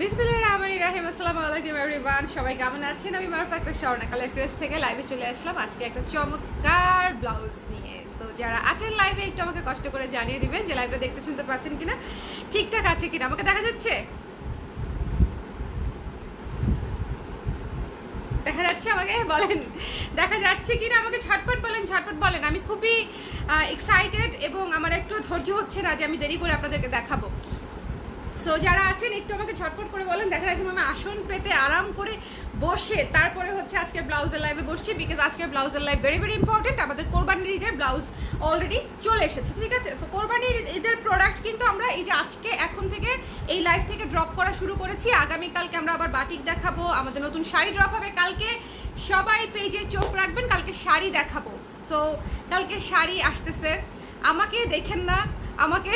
বিসমিল্লাহিররহমানিররহিম। আসসালামু আলাইকুম এভরিওয়ান, সবাই কেমন আছেন? আমি মারুফা একটা স্বর্ণা কালার ড্রেস থেকে লাইভে চলে আসলাম আজকে একটা চমৎকার ব্লাউজ নিয়ে। সো যারা আছেন লাইভে একটু আমাকে কষ্ট করে জানিয়ে দিবেন যে লাইভটা দেখতে শুনতে পাচ্ছেন কিনা, ঠিকঠাক আছে কিনা, আমাকে দেখা যাচ্ছে? দেখা যাচ্ছে আমাকে বলেন, দেখা যাচ্ছে কিনা আমাকে ঝটপট বলেন, ঝটপট বলেন। আমি খুবই এক্সাইটেড এবং আমার একটু ধৈর্য হচ্ছে না যে আমি দেরি করে আপনাদেরকে দেখাবো। সো যারা আছেন একটু আমাকে ঝটপট করে বলেন। দেখা একদম আমি আসন পেতে আরাম করে বসে তারপরে হচ্ছে আজকে ব্লাউজের লাইভে বসছি, বিকজ আজকে ব্লাউজের লাইভ ভেরি ভেরি ইম্পর্টেন্ট। আমাদের কোরবানির ঈদের ব্লাউজ অলরেডি চলে এসেছে, ঠিক আছে? সো কোরবানির ঈদের প্রোডাক্ট কিন্তু আমরা এই যে আজকে এখন থেকে এই লাইভ থেকে ড্রপ করা শুরু করেছি। আগামীকালকে আমরা আবার বাটিক দেখাবো, আমাদের নতুন শাড়ি ড্রপ হবে কালকে। সবাই পেজে চোখ রাখবেন, কালকে শাড়ি দেখাবো। সো কালকে শাড়ি আসতেছে, আমাকে দেখেন না, আমাকে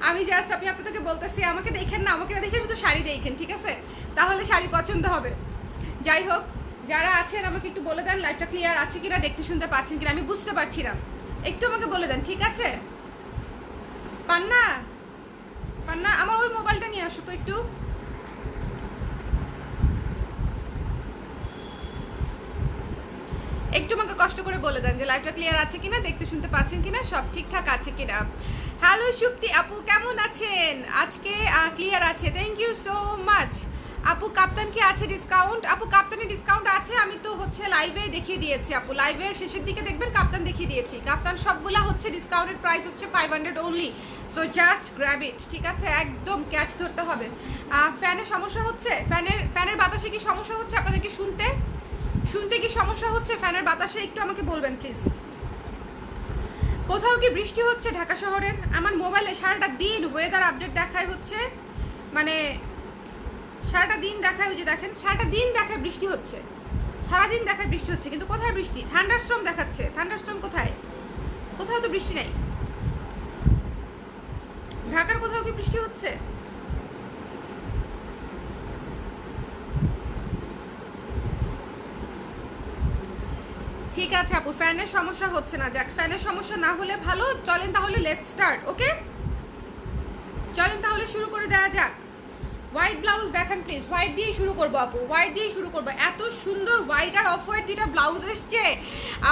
আমি জাস্ট আমি আপনাদেরকে বলতেছি আমাকে দেখেন না, আমাকে দেখে শুধু শাড়ি দেখেন, ঠিক আছে? তাহলে শাড়ি পছন্দ হবে। যাই হোক, যারা আছেন আমাকে একটু বলে দেন লাইভটা ক্লিয়ার আছে কিনা, দেখতে শুনতে পাচ্ছেন কিনা, আমি বুঝতে পারছি না, একটু আমাকে বলে দেন, ঠিক আছে? পান্না পান্না আমার ওই মোবাইলটা নিয়ে আসো তো একটু। একটু আমাকে কষ্ট করে বলে দেন যে লাইভটা ক্লিয়ার আছে কিনা, দেখতে শুনতে পাচ্ছেন কিনা, সব ঠিকঠাক আছে কিনা। হ্যালো সুপ্তি আপু, কেমন আছেন? আজকে ক্লিয়ার আছে, থ্যাংক ইউ সো মাচ। আপু কাপ্তান কি আছে ডিসকাউন্ট? আপু কাপ্তানের ডিসকাউন্ট আছে, আমি তো হচ্ছে লাইভে দেখিয়ে দিয়েছি আপু, লাইভের শেষের দিকে দেখবেন কাপ্তান দেখিয়ে দিয়েছি। কাপ্তান সবগুলা হচ্ছে ডিসকাউন্টেড প্রাইস হচ্ছে 500 অনলি। সো জাস্ট গ্র্যাব ইট, ঠিক আছে? একদম ক্যাচ ধরতে হবে। ফ্যানের সমস্যা হচ্ছে? ফ্যানের বাতাসে কি সমস্যা হচ্ছে আপনাদেরকে? শুনতে কি সমস্যা হচ্ছে ফ্যানের বাতাসে? একটু আমাকে বলবেন প্লিজ। কোথাও কি বৃষ্টি হচ্ছে ঢাকা শহরের? আমার মোবাইলে সারাটা দিন ওয়েদার আপডেট দেখায় হচ্ছে, মানে সারাটা দিন দেখায়, ওই যে দেখেন সারাটা দিন দেখায় বৃষ্টি হচ্ছে, সারাদিন দেখায় বৃষ্টি হচ্ছে, কিন্তু কোথায় বৃষ্টি? থান্ডারস্টর্ম দেখাচ্ছে, থান্ডারস্টর্ম কোথায়? কোথাও তো বৃষ্টি নাই। ঢাকার কোথাও কি বৃষ্টি হচ্ছে? ঠিক আছে আপু, ফ্যানের সমস্যা হচ্ছে না, যাক ফ্যানের সমস্যা না হলে ভালো। চলেন তাহলে লেটস স্টার্ট, ওকে? চলেন তাহলে শুরু করে দেওয়া যাক। হোয়াইট ব্লাউজ দেখেন প্লিজ, হোয়াইট দিয়ে শুরু করবো আপু, হোয়াইট দিয়ে শুরু করবো। এত সুন্দর হোয়াইট আর অফ হোয়াইট দুটা ব্লাউজ এসছে,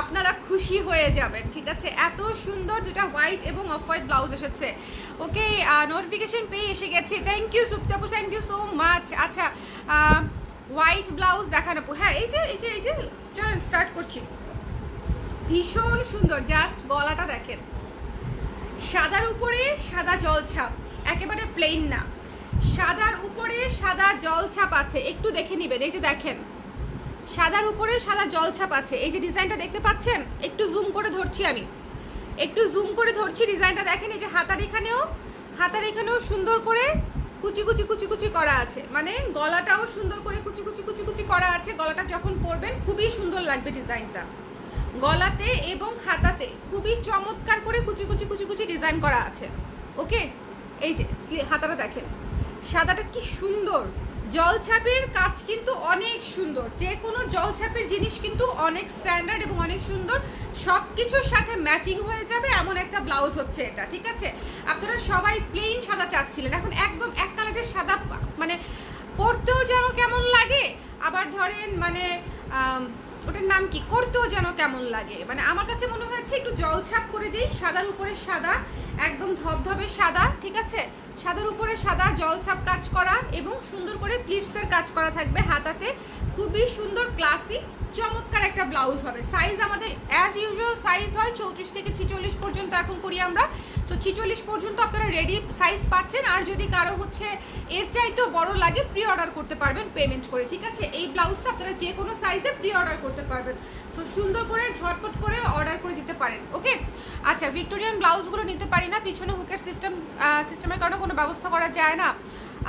আপনারা খুশি হয়ে যাবেন, ঠিক আছে? এত সুন্দর দুটা হোয়াইট এবং অফ হোয়াইট ব্লাউজ এসেছে। ওকে, নোটিফিকেশন পেয়ে এসে গেছে, থ্যাংক ইউ সুপ্তি আপু, থ্যাংক ইউ সো মাচ। আচ্ছা, হোয়াইট ব্লাউজ দেখান আপু। হ্যাঁ, এই যে এই যে এই যে চলেন স্টার্ট করছি। ভীষণ সুন্দর, জাস্ট গলাটা দেখেন, সাদার উপরে সাদা জলছাপ, একেবারে প্লেন না, সাদার উপরে সাদা জলছাপ আছে, একটু দেখে নিবেন। এই যে দেখেন সাদার উপরে সাদা জলছাপ আছে, এই যে ডিজাইনটা দেখতে পাচ্ছেন, একটু জুম করে ধরছি আমি, একটু জুম করে ধরছি ডিজাইনটা দেখেন। এই যে হাতার এখানেও সুন্দর করে কুচি কুচি কুচি কুচি করা আছে, মানে গলাটাও সুন্দর করে কুচি কুচি কুচি কুচি করা আছে। গলাটা যখন পরবেন খুবই সুন্দর লাগবে ডিজাইনটা, গলাতে এবং হাতাতে খুবই চমৎকার করে কুচি কুচি কুচি কুচি ডিজাইন করা আছে। ওকে, এই যে হাতাটা দেখেন, সাদাটা কি সুন্দর, জলছাপের কাজ কিন্তু অনেক সুন্দর, যে কোনো জলছাপের জিনিস কিন্তু অনেক স্ট্যান্ডার্ড এবং অনেক সুন্দর, সব কিছুর সাথে ম্যাচিং হয়ে যাবে এমন একটা ব্লাউজ হচ্ছে এটা, ঠিক আছে? আপনারা সবাই প্লেন সাদা চাচ্ছিলেন, এখন একদম এক কালারের সাদা, মানে পরতেও যেন কেমন লাগে, আবার ধরেন মানে ওটার নাম কি, করতেও যেন কেমন লাগে। মানে আমার কাছে মনে হচ্ছে একটু জলছাপ করে দিই, সাদার উপরে সাদা, একদম ধবধবে সাদা, ঠিক আছে? সাদার উপরে সাদা জলছাপ কাজ করা এবং সুন্দর করে প্লিটসের কাজ করা থাকবে হাতাতে, খুবই সুন্দর ক্লাসি চমৎকার একটা ব্লাউজ হবে। সাইজ আমাদের অ্যাজ ইউজুয়াল সাইজ হয় 34 থেকে 46 পর্যন্ত এখন করি আমরা। সো 46 পর্যন্ত আপনারা রেডি সাইজ পাচ্ছেন, আর যদি কারো হচ্ছে এর চাইতেও বড় লাগে প্রি অর্ডার করতে পারবেন পেমেন্ট করে, ঠিক আছে? এই ব্লাউজটা আপনারা যে কোনো সাইজে প্রি অর্ডার করতে পারবেন। সো সুন্দর করে ঝটপট করে অর্ডার করে দিতে পারেন, ওকে? আচ্ছা, ভিক্টোরিয়ান ব্লাউজগুলো নিতে পারি না, পিছনে হুকের সিস্টেমের কারণে কোনো ব্যবস্থা করা যায় না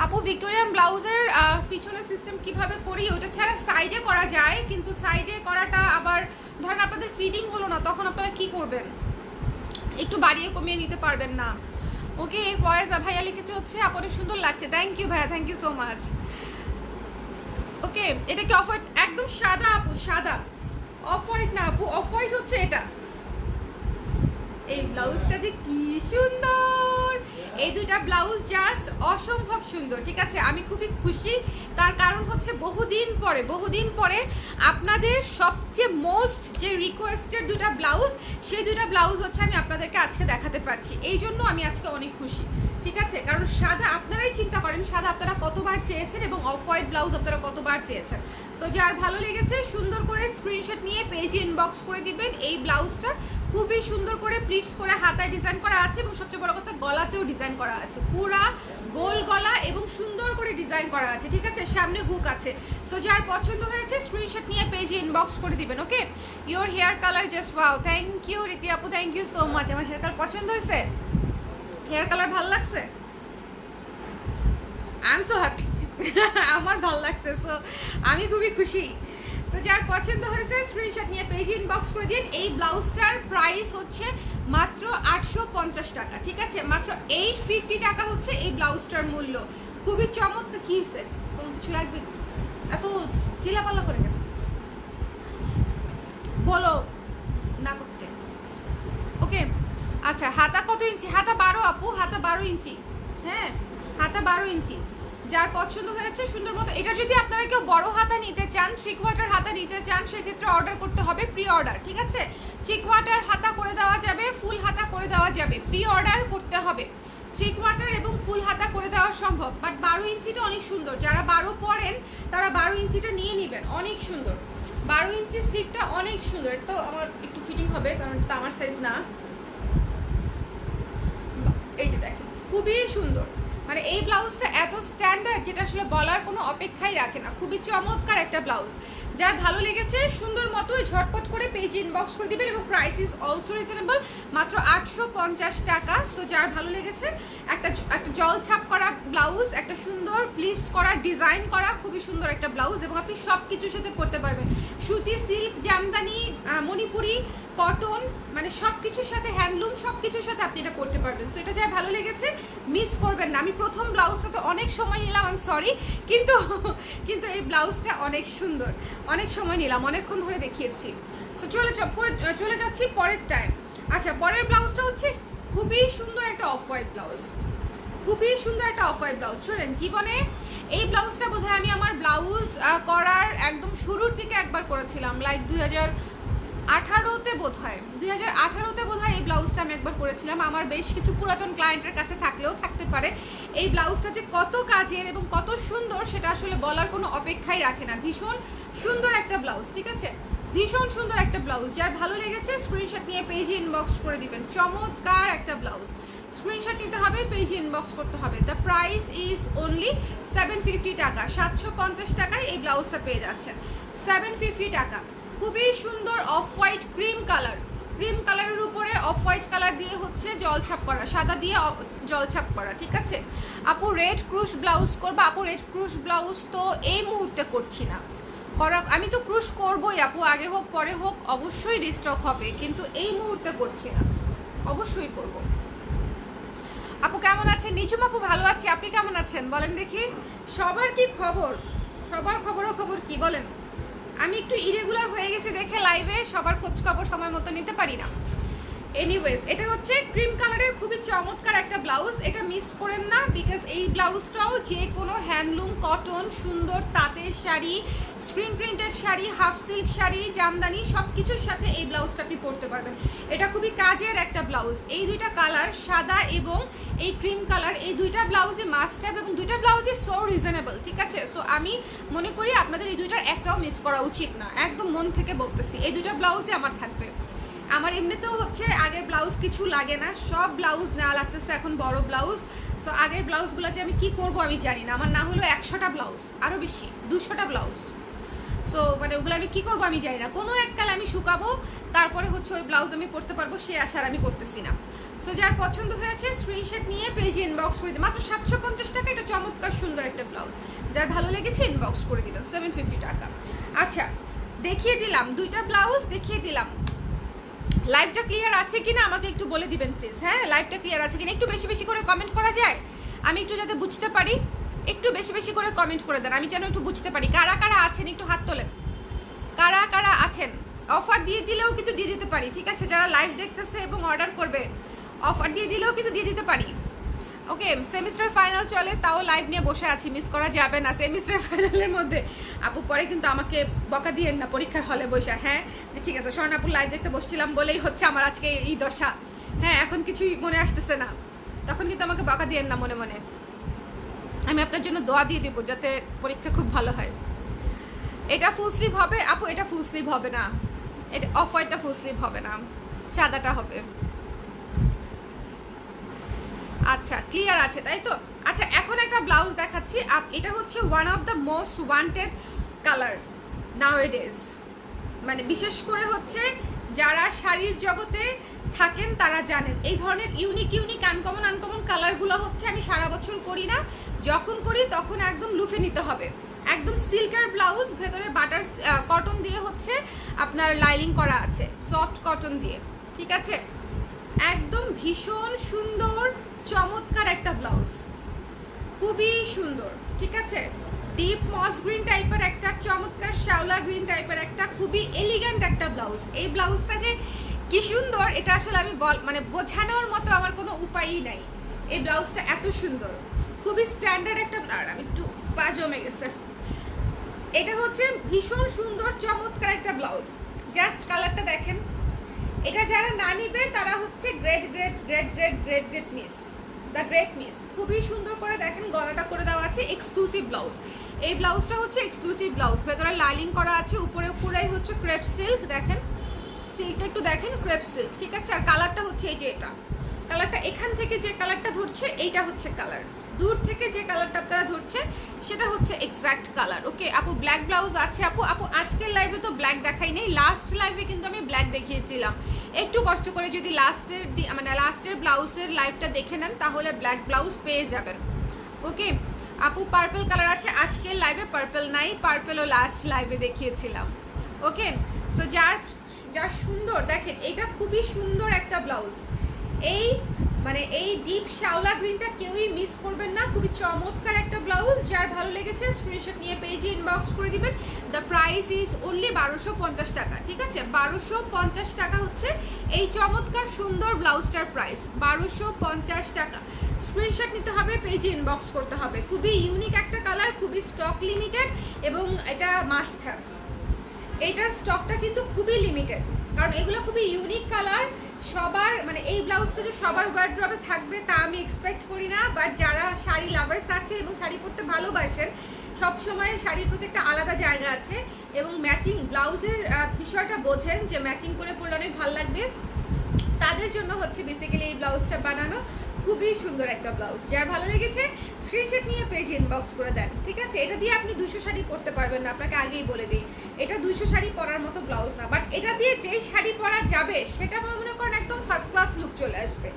আপু। ভিক্টোরিয়ান ব্লাউজের পিছনের সিস্টেম কিভাবে করি, ওটা ছাড়া সাইডে করা যায়, কিন্তু সাইডে করাটা আবার ধরেন আপনাদের ফিটিং হলো না, তখন আপনারা কি করবেন? একটু বাড়িয়ে কমিয়ে নিতে পারবেন না। ওকে, ফয়েজা ভাইয়া লিখেছে হচ্ছে আপনাদের সুন্দর লাগছে, থ্যাংক ইউ ভাইয়া, থ্যাংক ইউ সো মাচ। ওকে, এটা কি অফ হোয়াইট? একদম সাদা আপু, সাদা, অফ হোয়াইট না আপু, অফ হোয়াইট হচ্ছে এটা। এই ব্লাউজটা যে কি সুন্দর, এই দুইটা ব্লাউজ জাস্ট অসম্ভব সুন্দর, ঠিক আছে। আমি খুবই খুশি, তার কারণ হচ্ছে বহুদিন পরে আপনাদের সবচেয়ে মোস্ট যে রিকোয়েস্টেড দুইটা ব্লাউজ, সেই দুইটা ব্লাউজ হচ্ছে আমি আপনাদেরকে আজকে দেখাতে পারছি। এই জন্য আমি আজকে অনেক খুশি, ঠিক আছে। কারণ সাদা আপনারাই চিন্তা করেন, সাদা আপনারা কতবার চেয়েছেন এবং অফ হোয়াইট ব্লাউজ আপনারা কতবার চেয়েছেন। তো যার ভালো লেগেছে সুন্দর করে স্ক্রিনশট নিয়ে পেজে ইনবক্স করে দিবেন। এই ব্লাউজটা খুবই সুন্দর করে প্লিটস করে হাতায় ডিজাইন করা আছে এবং সবচেয়ে বড় কথা গলাতেও ডিজাইন করা আছে, পুরা গোল গলা এবং সুন্দর করে ডিজাইন করা আছে, ঠিক আছে। সামনে হুক আছে। সো যার পছন্দ হয়েছে স্ক্রিনশট নিয়ে পেজে ইনবক্স করে দিবেন। Okay, your hair colour just wow, thank you Riti আপু, থ্যাংক ইউ সো মাচ। আমার হেয়ার কালার পছন্দ হয়েছে, হেয়ার কালার ভালো লাগছে, আই এম সো হ্যাপি। আমার ভালো লাগছে, সো আমি খুবই খুশি। তো যার পছন্দ হয়েছে স্ক্রিনশট নিয়ে পেজে ইনবক্স করে দিন। এই ব্লাউজটার প্রাইস হচ্ছে মাত্র 850 টাকা, ঠিক আছে। মাত্র 850 টাকা হচ্ছে এই ব্লাউজটার মূল্য। খুবই চমৎকার। কি হয়েছে, কোনো কিছু লাগবে? এত চিলাপাল্লা করে কেন বলো না করতে। ওকে, আচ্ছা হাতা কত ইঞ্চি? হাতা 12 আপু, হাতা 12 ইঞ্চি। হ্যাঁ, হাতা 12 ইঞ্চি। যার পছন্দ হয়েছে সুন্দর মতো। এটা যদি আপনারা কেউ বড় হাতা নিতে চান, 3/4 হাতা নিতে চান, সেক্ষেত্রে অর্ডার করতে হবে, প্রি অর্ডার, ঠিক আছে। 3/4 হাতা করে দেওয়া যাবে, ফুল হাতা করে দেওয়া যাবে, প্রি অর্ডার করতে হবে। 3/4 এবং ফুল হাতা করে দেওয়া সম্ভব, বাট 12 ইঞ্চিটা অনেক সুন্দর। যারা 12 পরেন তারা 12 ইঞ্চিটা নিয়ে নেবেন, অনেক সুন্দর। 12 ইঞ্চি স্লিভটা অনেক সুন্দর। এটা তো আমার একটু ফিটিং হবে কারণ এটা আমার সাইজ না। এই যে দেখেন, খুবই সুন্দর। মানে এই ব্লাউজটা এত স্ট্যান্ডার্ড যেটা আসলে বলার কোনো অপেক্ষাই রাখে না। খুবই চমৎকার একটা ব্লাউজ। যার ভালো লেগেছে সুন্দর মতোই ঝটপট করে পেজে ইনবক্স করে দিবেন এবং প্রাইস ইজ অলসো রিজনেবল, মাত্র 850 টাকা। সো যার ভালো লেগেছে, একটা জল ছাপ করা ব্লাউজ, একটা সুন্দর প্লিটস করা ডিজাইন করা, খুবই সুন্দর একটা ব্লাউজ এবং আপনি সব কিছুর সাথে পরতে পারবেন। সুতি, সিল্ক, জামদানি, মণিপুরি, কটন, মানে সব কিছুর সাথে, হ্যান্ডলুম, সব কিছুর সাথে আপনি এটা পরতে পারবেন। সো এটা যার ভালো লেগেছে মিস করবেন না। আমি প্রথম ব্লাউজটাতে অনেক সময় নিলাম, আমি সরি, কিন্তু এই ব্লাউজটা অনেক সুন্দর। অনেক সময় নিলাম, অনেকক্ষণ ধরে দেখিয়েছি। সো চলে যাচ্ছি পরের টাইম। আচ্ছা, পরের ব্লাউজটা হচ্ছে খুবই সুন্দর একটা অফ হোয়াইট ব্লাউজ, খুবই সুন্দর একটা অফ হোয়াইট ব্লাউজ। শোনেন, জীবনে এই ব্লাউজটা বোধহয় আমি আমার ব্লাউজ করার একদম শুরুর দিকে একবার করেছিলাম, লাইক 2018তে বোধহয় 2018তে বোধহয় এই ব্লাউজটা আমি একবার করেছিলাম। আমার বেশ কিছু পুরাতন ক্লায়েন্টের কাছে থাকলেও থাকতে পারে। এই ব্লাউজটা যে কত কাজের এবং কত সুন্দর সেটা আসলে বলার কোনো অপেক্ষাই রাখে না। ভীষণ সুন্দর একটা ব্লাউজ, ঠিক আছে, ভীষণ সুন্দর একটা ব্লাউজ। যার ভালো লেগেছে স্ক্রিনশট নিয়ে পেজে ইনবক্স করে দিবেন। চমৎকার একটা ব্লাউজ, স্ক্রিনশট নিতে হবে, পেজে ইনবক্স করতে হবে। দ্য প্রাইস ইজ অনলি 750 টাকা। 750 টাকায় এই ব্লাউজটা পেয়ে যাচ্ছেন, 750 টাকা। খুবই সুন্দর off white cream colour, cream কালারের উপরে অফ হোয়াইট কালার দিয়ে হচ্ছে জলছাপ করা, সাদা দিয়ে জলছাপ করা, ঠিক আছে। আপু রেড ক্রুশ ব্লাউজ করবো? আপু রেড ক্রুশ ব্লাউজ তো এই মুহূর্তে করছি না, আমি তো ক্রুশ করবোই আপু, আগে হোক পরে হোক অবশ্যই রিস্টক হবে, কিন্তু এই মুহূর্তে করছি না, অবশ্যই করব। আপু কেমন আছেন? নিঝুম আপু ভালো আছি, আপনি কেমন আছেন বলেন দেখি? সবার কি খবর? সবার খবর কি বলেন? আমি একটু ইরেগুলার হয়ে গেছি দেখে লাইভে সবার খোঁজ খবর সময় মতো নিতে পারি না। এনিওয়েজ, এটা হচ্ছে ক্রিম কালারের খুবই চমৎকার একটা ব্লাউজ। এটা মিস করেন না, বিকজ এই ব্লাউজটাও যে কোনো হ্যান্ডলুম, কটন, সুন্দর তাঁতের sari, screen printed sari, half silk sari, Jamdani সব কিছুর সাথে এই ব্লাউজটা আপনি পরতে পারবেন। এটা খুবই কাজের একটা ব্লাউজ। এই দুইটা কালার, সাদা এবং এই ক্রিম কালার, এই দুইটা ব্লাউজে মাস্ট হ্যাভ এবং দুইটা ব্লাউজে সো রিজনেবল, ঠিক আছে। সো আমি মনে করি আপনাদের এই দুইটার একটাও মিস করা উচিত না, একদম মন থেকে বলতেছি। এই দুইটা ব্লাউজে আমার থাকবে। আমার এমনিতেও হচ্ছে আগের ব্লাউজ কিছু লাগে না, সব ব্লাউজ নেওয়া লাগতেছে এখন বড় ব্লাউজ। সো আগের ব্লাউজগুলো যে আমি কি করব আমি জানি না, আমার না হলো 100টা ব্লাউজ, আরও বেশি 200টা ব্লাউজ। সো মানে ওগুলো আমি কি করবো আমি জানি না, কোনো এককালে আমি শুকাবো, তারপরে হচ্ছে ওই ব্লাউজ আমি পরতে পারবো, সে আশার আমি করতেছি না। সো যার পছন্দ হয়েছে স্ক্রিনশট নিয়ে পেজে ইনবক্স করে দিন, মাত্র 750 টাকা। এটা চমৎকার সুন্দর একটা ব্লাউজ, যার ভালো লেগেছে ইনবক্স করে দিল, 750 টাকা। আচ্ছা, দেখিয়ে দিলাম দুইটা ব্লাউজ, দেখিয়ে দিলাম। লাইভটা ক্লিয়ার আছে কিনা আমাকে একটু বলে দিবেন প্লিজ। হ্যাঁ, লাইভটা ক্লিয়ার আছে কিনা একটু বেশি বেশি করে কমেন্ট করা যায়, আমি একটু যাতে বুঝতে পারি। একটু বেশি বেশি করে কমেন্ট করে দেন, আমি যেন একটু বুঝতে পারি কারা কারা আছেন, একটু হাত তোলেন কারা কারা আছেন। অফার দিয়ে দিলেও কিন্তু দিয়ে দিতে পারি, ঠিক আছে। যারা লাইভ দেখতেছে এবং অর্ডার করবে, অফার দিয়ে দিলেও কিন্তু দিয়ে দিতে পারি। ওকে, সেমিস্টার ফাইনাল চলে, তাও লাইভ নিয়ে বসে আছি, মিস করা যাবে না। সেমিস্টার ফাইনালের মধ্যে আপু পরে কিন্তু আমাকে বকা দিয়েন না পরীক্ষার হলে বসে। হ্যাঁ ঠিক আছে, স্বর্ণাপুর লাইভ দেখতে বসছিলাম বলেই হচ্ছে আমার আজকে এই দশা। হ্যাঁ এখন কিছুই মনে আসতেছে না, তখন কিন্তু আমাকে বকা দিয়েন না মনে মনে। আমি আপনার জন্য দোয়া দিয়ে দিব যাতে পরীক্ষা খুব ভালো হয়। এটা ফুল স্লিভ হবে আপু? এটা ফুল স্লিভ হবে না, এটা অফ হোয়াইটটা ফুল স্লিভ হবে না, সাদাটা হবে। আচ্ছা ক্লিয়ার আছে তাই তো? আচ্ছা এখন একটা ব্লাউজ দেখাচ্ছি, এটা হচ্ছে one of the most wanted colour nowadays, মানে বিশেষ করে হচ্ছে যারা শাড়ির জগতে থাকেন তারা জানেন এই ধরনের ইউনিক ইউনিক আনকমন কালারগুলো হচ্ছে আমি সারা বছর করি না, যখন করি তখন একদম লুফে নিতে হবে। একদম সিল্কের ব্লাউজ, ভেতরে বাটার কটন দিয়ে হচ্ছে আপনার লাইনিং করা আছে, সফট কটন দিয়ে, ঠিক আছে? একদম ভীষণ সুন্দর চমৎকার একটা ব্লাউজ, খুবই সুন্দর, ঠিক আছে? ডিপ মস গ্রিন টাইপের একটা চমৎকার শ্যাওলা গ্রিন টাইপের একটা খুবই এলিগ্যান্ট একটা ব্লাউজ। এই ব্লাউজটা যে কি সুন্দর এটা আসলে আমি মানে বোঝানোর মতো আমার কোনো উপায়ই নাই। এই ব্লাউজটা এত সুন্দর, খুবই স্ট্যান্ডার্ড একটা, আমি একটু পা জমে গেছে। এটা হচ্ছে ভীষণ সুন্দর চমৎকার একটা ব্লাউজ, জাস্ট কালারটা দেখেন। এটা যারা না নিবে তারা হচ্ছে great great great great great great miss, the great miss. খুবই সুন্দর করে দেখেন গলাটা করে দেওয়া আছে, এক্সক্লুসিভ ব্লাউজ। এই ব্লাউজটা হচ্ছে এক্সক্লুসিভ ব্লাউজ, ভেতরে লাইনিং করা আছে, উপরে পুরাই হচ্ছে ক্রেপ সিল্ক, দেখেন সিল্কটা একটু দেখেন, ক্রেপ সিল্ক, ঠিক আছে? আর কালারটা হচ্ছে এই যে এটা কালারটা, এখান থেকে যে কালারটা ধরছে এইটা হচ্ছে কালার, দূর থেকে যে কালারটা আপনারা ধরছে সেটা হচ্ছে এক্স্যাক্ট কালার। ওকে আপু ব্ল্যাক ব্লাউজ আছে আপু? আপু আজকের লাইভে তো ব্ল্যাক দেখাই নেই, লাস্ট লাইভে কিন্তু আমি ব্ল্যাক দেখিয়েছিলাম। একটু কষ্ট করে যদি লাস্টের ব্লাউজের লাইভটা দেখে নেন তাহলে ব্ল্যাক ব্লাউজ পেয়ে যাবেন। ওকে আপু পার্পল কালার আছে? আজকের লাইভে পার্পল নাই, পার্পলও লাস্ট লাইভে দেখিয়েছিলাম। ওকে সো যার সুন্দর দেখেন, এটা খুবই সুন্দর একটা ব্লাউজ। এই ডিপ শ্যাওলা গ্রিনটা কেউই মিস করবেন না, খুবই চমৎকার একটা ব্লাউজ। যার ভালো লেগেছে স্ক্রিনশট নিয়ে পেজে ইনবক্স করে দিবেন। দ্য প্রাইস ইজ অনলি 1250 টাকা, ঠিক আছে? 1250 টাকা হচ্ছে এই চমৎকার সুন্দর ব্লাউজটার প্রাইস, 1250 টাকা। স্ক্রিনশট নিতে হবে, পেজে ইনবক্স করতে হবে। খুবই ইউনিক একটা কালার, খুবই স্টক লিমিটেড এবং এটা মাস্ট হ্যাভ। এটার স্টকটা কিন্তু খুবই লিমিটেড, কারণ এগুলো খুবই ইউনিক কালার। সবার মানে এই ব্লাউজটা যে সবার ওয়ার্ড্রবে থাকবে তা আমি এক্সপেক্ট করি না, বাট যারা শাড়ি লাভার্স আছে এবং শাড়ি পরতে ভালোবাসেন, সবসময় শাড়ির প্রতি একটা আলাদা জায়গা আছে এবং ম্যাচিং ব্লাউজের বিষয়টা বোঝেন যে ম্যাচিং করে পরলে অনেক ভালো লাগবে, তাদের জন্য হচ্ছে বেসিক্যালি এই ব্লাউজটা বানানো। খুবই সুন্দর একটা ব্লাউজ, যার ভালো লেগেছে স্ক্রিনশট নিয়ে পেজ ইনবক্স করে দেন, ঠিক আছে? এটা দিয়ে আপনি 200 শাড়ি পরতে পারবেন না, আপনাকে আগেই বলে দিই। এটা 200 শাড়ি পরার মতো ব্লাউজ না, বাট এটা দিয়ে যেই শাড়ি পরা যাবে সেটা মনে করেন একদম ফার্স্ট ক্লাস লুক চলে আসবে,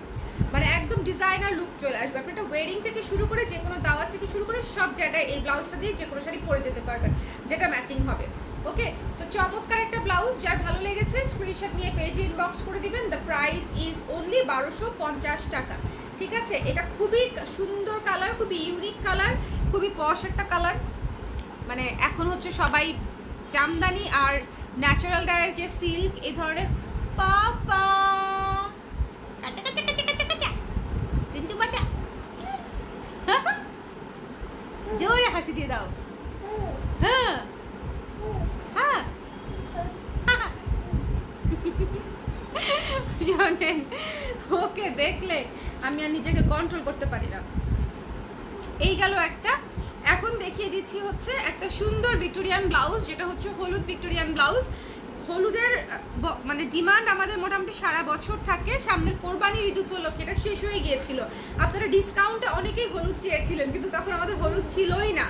মানে একদম ডিজাইনার লুক চলে আসবে। আপনি একটা ওয়েডিং থেকে শুরু করে যে কোনো দাওয়াত থেকে শুরু করে সব জায়গায় এই ব্লাউজটা দিয়ে যে কোনো শাড়ি পরে যেতে পারবেন, যেটা ম্যাচিং হবে। ওকে সো চমৎকার একটা ব্লাউজ, যার ভালো লেগেছে স্ক্রিনশট নিয়ে পেজে ইনবক্স করে দিবেন। দ্য প্রাইস ইজ অনলি 1250 টাকা, ঠিক আছে? এটা খুবই সুন্দর কালার, খুবই ইউনিক কালার, খুবই পশ একটা কালার। মানে এখন হচ্ছে সবাই জামদানি আর ন্যাচারাল ডায়ের যে সিল্ক এই ধরনের পাপা কাঁচা কাঁচা কাঁচা কাঁচা কাঁচা চিন্তু বাচ্চা জোরে হাসি দিয়ে দাও। হ্যাঁ হ্যাঁ জানেন, ওকে দেখলে আমি আর নিজেকে কন্ট্রোল করতে পারি না। এই গেল একটা। এখন দেখিয়ে দিচ্ছি হচ্ছে একটা সুন্দর ভিক্টোরিয়ান ব্লাউজ, যেটা হচ্ছে হলুদ ভিক্টোরিয়ান ব্লাউজ। হলুদের মানে ডিমান্ড আমাদের মোটামুটি সারা বছর থাকে, সামনের কোরবানির ঈদ উপলক্ষে এটা শেষ হয়ে গিয়েছিল। আপনারা ডিসকাউন্টে অনেকেই হলুদ চেয়েছিলেন, কিন্তু তখন আমাদের হলুদ ছিলই না,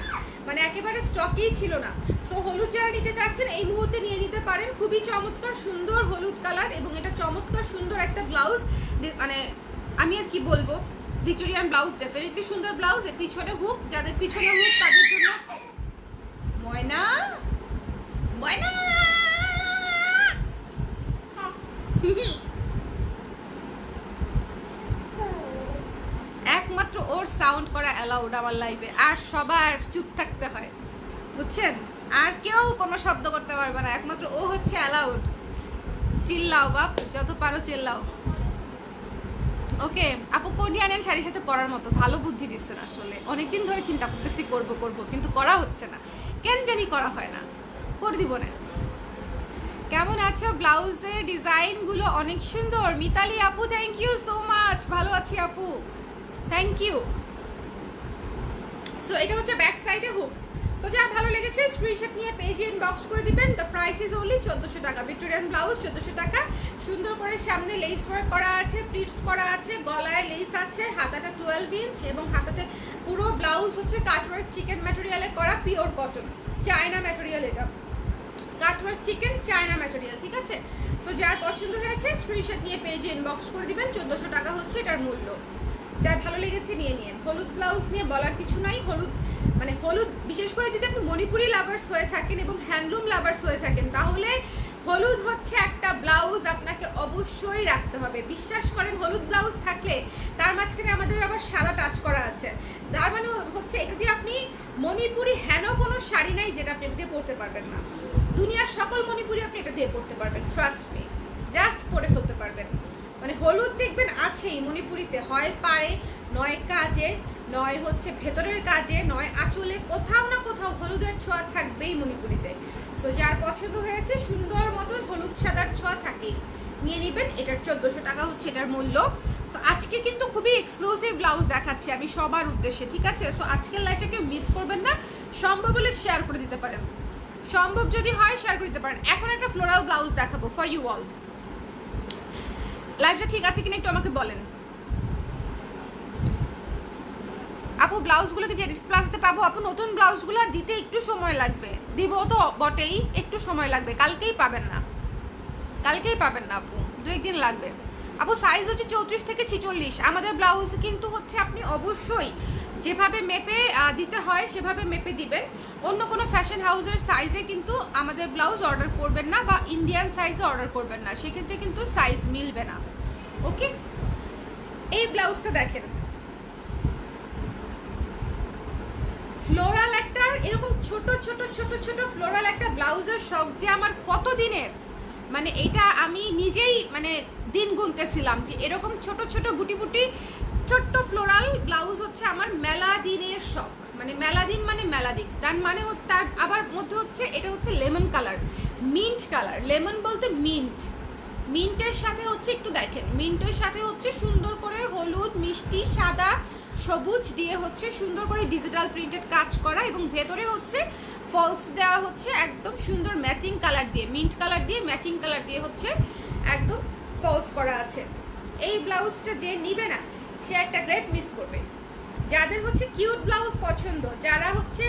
মানে একেবারে স্টকেই ছিল না। সো হলুদ যারা নিতে চাচ্ছেন এই মুহূর্তে নিয়ে নিতে পারেন। খুবই চমৎকার সুন্দর হলুদ কালার এবং এটা চমৎকার সুন্দর একটা ব্লাউজ। মানে আমি আর কি বলবো, ভিক্টোরিয়ান ব্লাউজ ডেফিনেটলি সুন্দর ব্লাউজ। এর পিছনে হুক, যাদের পিছনে হুক তাদের জন্য ময়না ময়না একমাত্র ওর সাউন্ড করা অ্যালাউড আমার লাইফে, আর সবার চুপ থাকতে হয়, বুঝছেন? আর কেউ কোনো শব্দ করতে পারবে না, একমাত্র ও হচ্ছে অ্যালাউড। চিল্লাও বাপ, যত পারো চিল্লাও। ওকে আপু কোনটি আনেন শাড়ির সাথে পরার মতো, ভালো বুদ্ধি দিচ্ছেন। আসলে অনেকদিন ধরে চিন্তা করতেছি করব করব, কিন্তু করা হচ্ছে না, কেন জানি করা হয় না, করে দিব না। কেমন আছো? ব্লাউজের ডিজাইনগুলো অনেক সুন্দর। মিতালি আপু থ্যাংক ইউ সো মাচ, ভালো আছি আপু, থ্যাংক ইউ। সো এটা হচ্ছে ব্যাক সাইডে হুক। সো যা ভালো লেগেছে স্ক্রিনশট নিয়ে পেজে ইনবক্স করে দিবেন। দ্য প্রাইস ইজ অনলি 1400 টাকা। ভিক্টোরিয়ান ব্লাউজ 1400 টাকা। সুন্দর করে সামনে লেস ওয়ার্ক করা আছে, প্লিটস করা আছে, গলায় লেস আছে, হাতাটা 12 ইঞ্চ এবং হাতাতে পুরো ব্লাউজ হচ্ছে কাটওয়ার্ক চিকেন ম্যাটেরিয়ালে করা, পিওর কটন, চায়না ম্যাটেরিয়াল। এটা কাটওয়ার্ক চিকেন চায়না ম্যাটেরিয়াল, ঠিক আছে। সো যার পছন্দ হয়েছে স্ক্রিনশট নিয়ে পেজে ইনবক্স করে দিবেন। 1400 টাকা হচ্ছে এটার মূল্য। যার ভালো লেগেছে নিয়ে নিন। হলুদ ব্লাউজ নিয়ে বলার কিছু নাই। হলুদ মানে হলুদ, বিশেষ করে যদি আপনি মণিপুরি লাভার্স হয়ে থাকেন এবং হ্যান্ডলুম লাভার্স হয়ে থাকেন, তাহলে হলুদ হচ্ছে একটা ব্লাউজ আপনাকে অবশ্যই রাখতে হবে। বিশ্বাস করেন, হলুদ ব্লাউজ থাকলে তার মাঝখানে আমাদের আবার সাদা টাচ করা আছে, তার মানে হচ্ছে এটা দিয়ে আপনি মণিপুরি হেন কোনো শাড়ি নাই যেটা আপনি এটা দিয়ে পরতে পারবেন না। দুনিয়ার সকল মণিপুরি আপনি এটা দিয়ে পরতে পারবেন, ট্রাস্ট মি, জাস্ট পরে ফেলতে পারবেন। মানে হলুদ দেখবেন আছেই মণিপুরিতে, হয় পাড়ে, নয় কাজে, নয় হচ্ছে ভেতরের কাজে, নয় আঁচলে, কোথাও না কোথাও হলুদের ছোঁয়া থাকবেই মণিপুরিতে। সো যার পছন্দ হয়েছে সুন্দর মতন হলুদ সাদার ছোঁয়া থাকেই, নিয়ে নেবেন। এটার 1400 টাকা হচ্ছে এটার মূল্য। সো আজকে কিন্তু খুবই এক্সক্লুসিভ ব্লাউজ দেখাচ্ছি আমি সবার উদ্দেশ্যে, ঠিক আছে। সো আজকের লাইফটা কেউ মিস করবেন না, সম্ভব হলে শেয়ার করে দিতে পারেন, সম্ভব যদি হয় শেয়ার করে দিতে পারেন। এখন একটা ফ্লোরাল ব্লাউজ দেখাবো ফর ইউ অল। লাইভটা ঠিক আছে কিনা একটু আমাকে বলেন। আপু ব্লাউজগুলোকে যে এডিট প্লাসতে পাবো? আপু নতুন ব্লাউজগুলো দিতে একটু সময় লাগবে, দিব তো বটেই, একটু সময় লাগবে, কালকেই পাবেন না, কালকেই পাবেন না আপু, 2 দিন লাগবে। আপু সাইজ হচ্ছে 34 থেকে 46। আমাদের ব্লাউজ কিন্তু হচ্ছে আপনি অবশ্যই যেভাবে মেপে দিতে হয় সেভাবে মেপে দিবেন। অন্য কোনো ফ্যাশন হাউসের সাইজে কিন্তু আমাদের ব্লাউজ অর্ডার করবেন না, বা ইন্ডিয়ান সাইজে অর্ডার করবেন না, সেক্ষেত্রে কিন্তু সাইজ মিলবে না। ওকে, এই ব্লাউজটা দেখেন, ফ্লোরাল একটা এরকম ছোট ছোট ছোট ছোট ফ্লোরাল একটা ব্লাউজের শখ যে আমার কত দিনের, মানে এটা আমি নিজেই মানে দিন গুনতেছিলাম যে এরকম ছোট ছোট বুটি বুটি ছোট্ট ফ্লোরাল ব্লাউজ হচ্ছে আমার মেলা দিনের শখ। মানে মেলা দিন মানে মেলা দিন, তার মানে তার আবার মধ্যে হচ্ছে এটা হচ্ছে lemon colour, mint colour, lemon বলতে মিন্ট, মিন্টের সাথে হচ্ছে একটু দেখেন, মিন্টের সাথে হচ্ছে সুন্দর করে হলুদ, মিষ্টি, সাদা, সবুজ দিয়ে হচ্ছে সুন্দর করে ডিজিটাল প্রিন্টেড কাজ করা, এবং ভেতরে হচ্ছে ফলস দেওয়া হচ্ছে একদম সুন্দর ম্যাচিং কালার দিয়ে, মিন্ট কালার দিয়ে ম্যাচিং কালার দিয়ে হচ্ছে একদম ফলস করা আছে। এই ব্লাউজটা যে নিবে না সে একটা গ্রেট মিস করবে। যাদের হচ্ছে কিউট ব্লাউজ পছন্দ, যারা হচ্ছে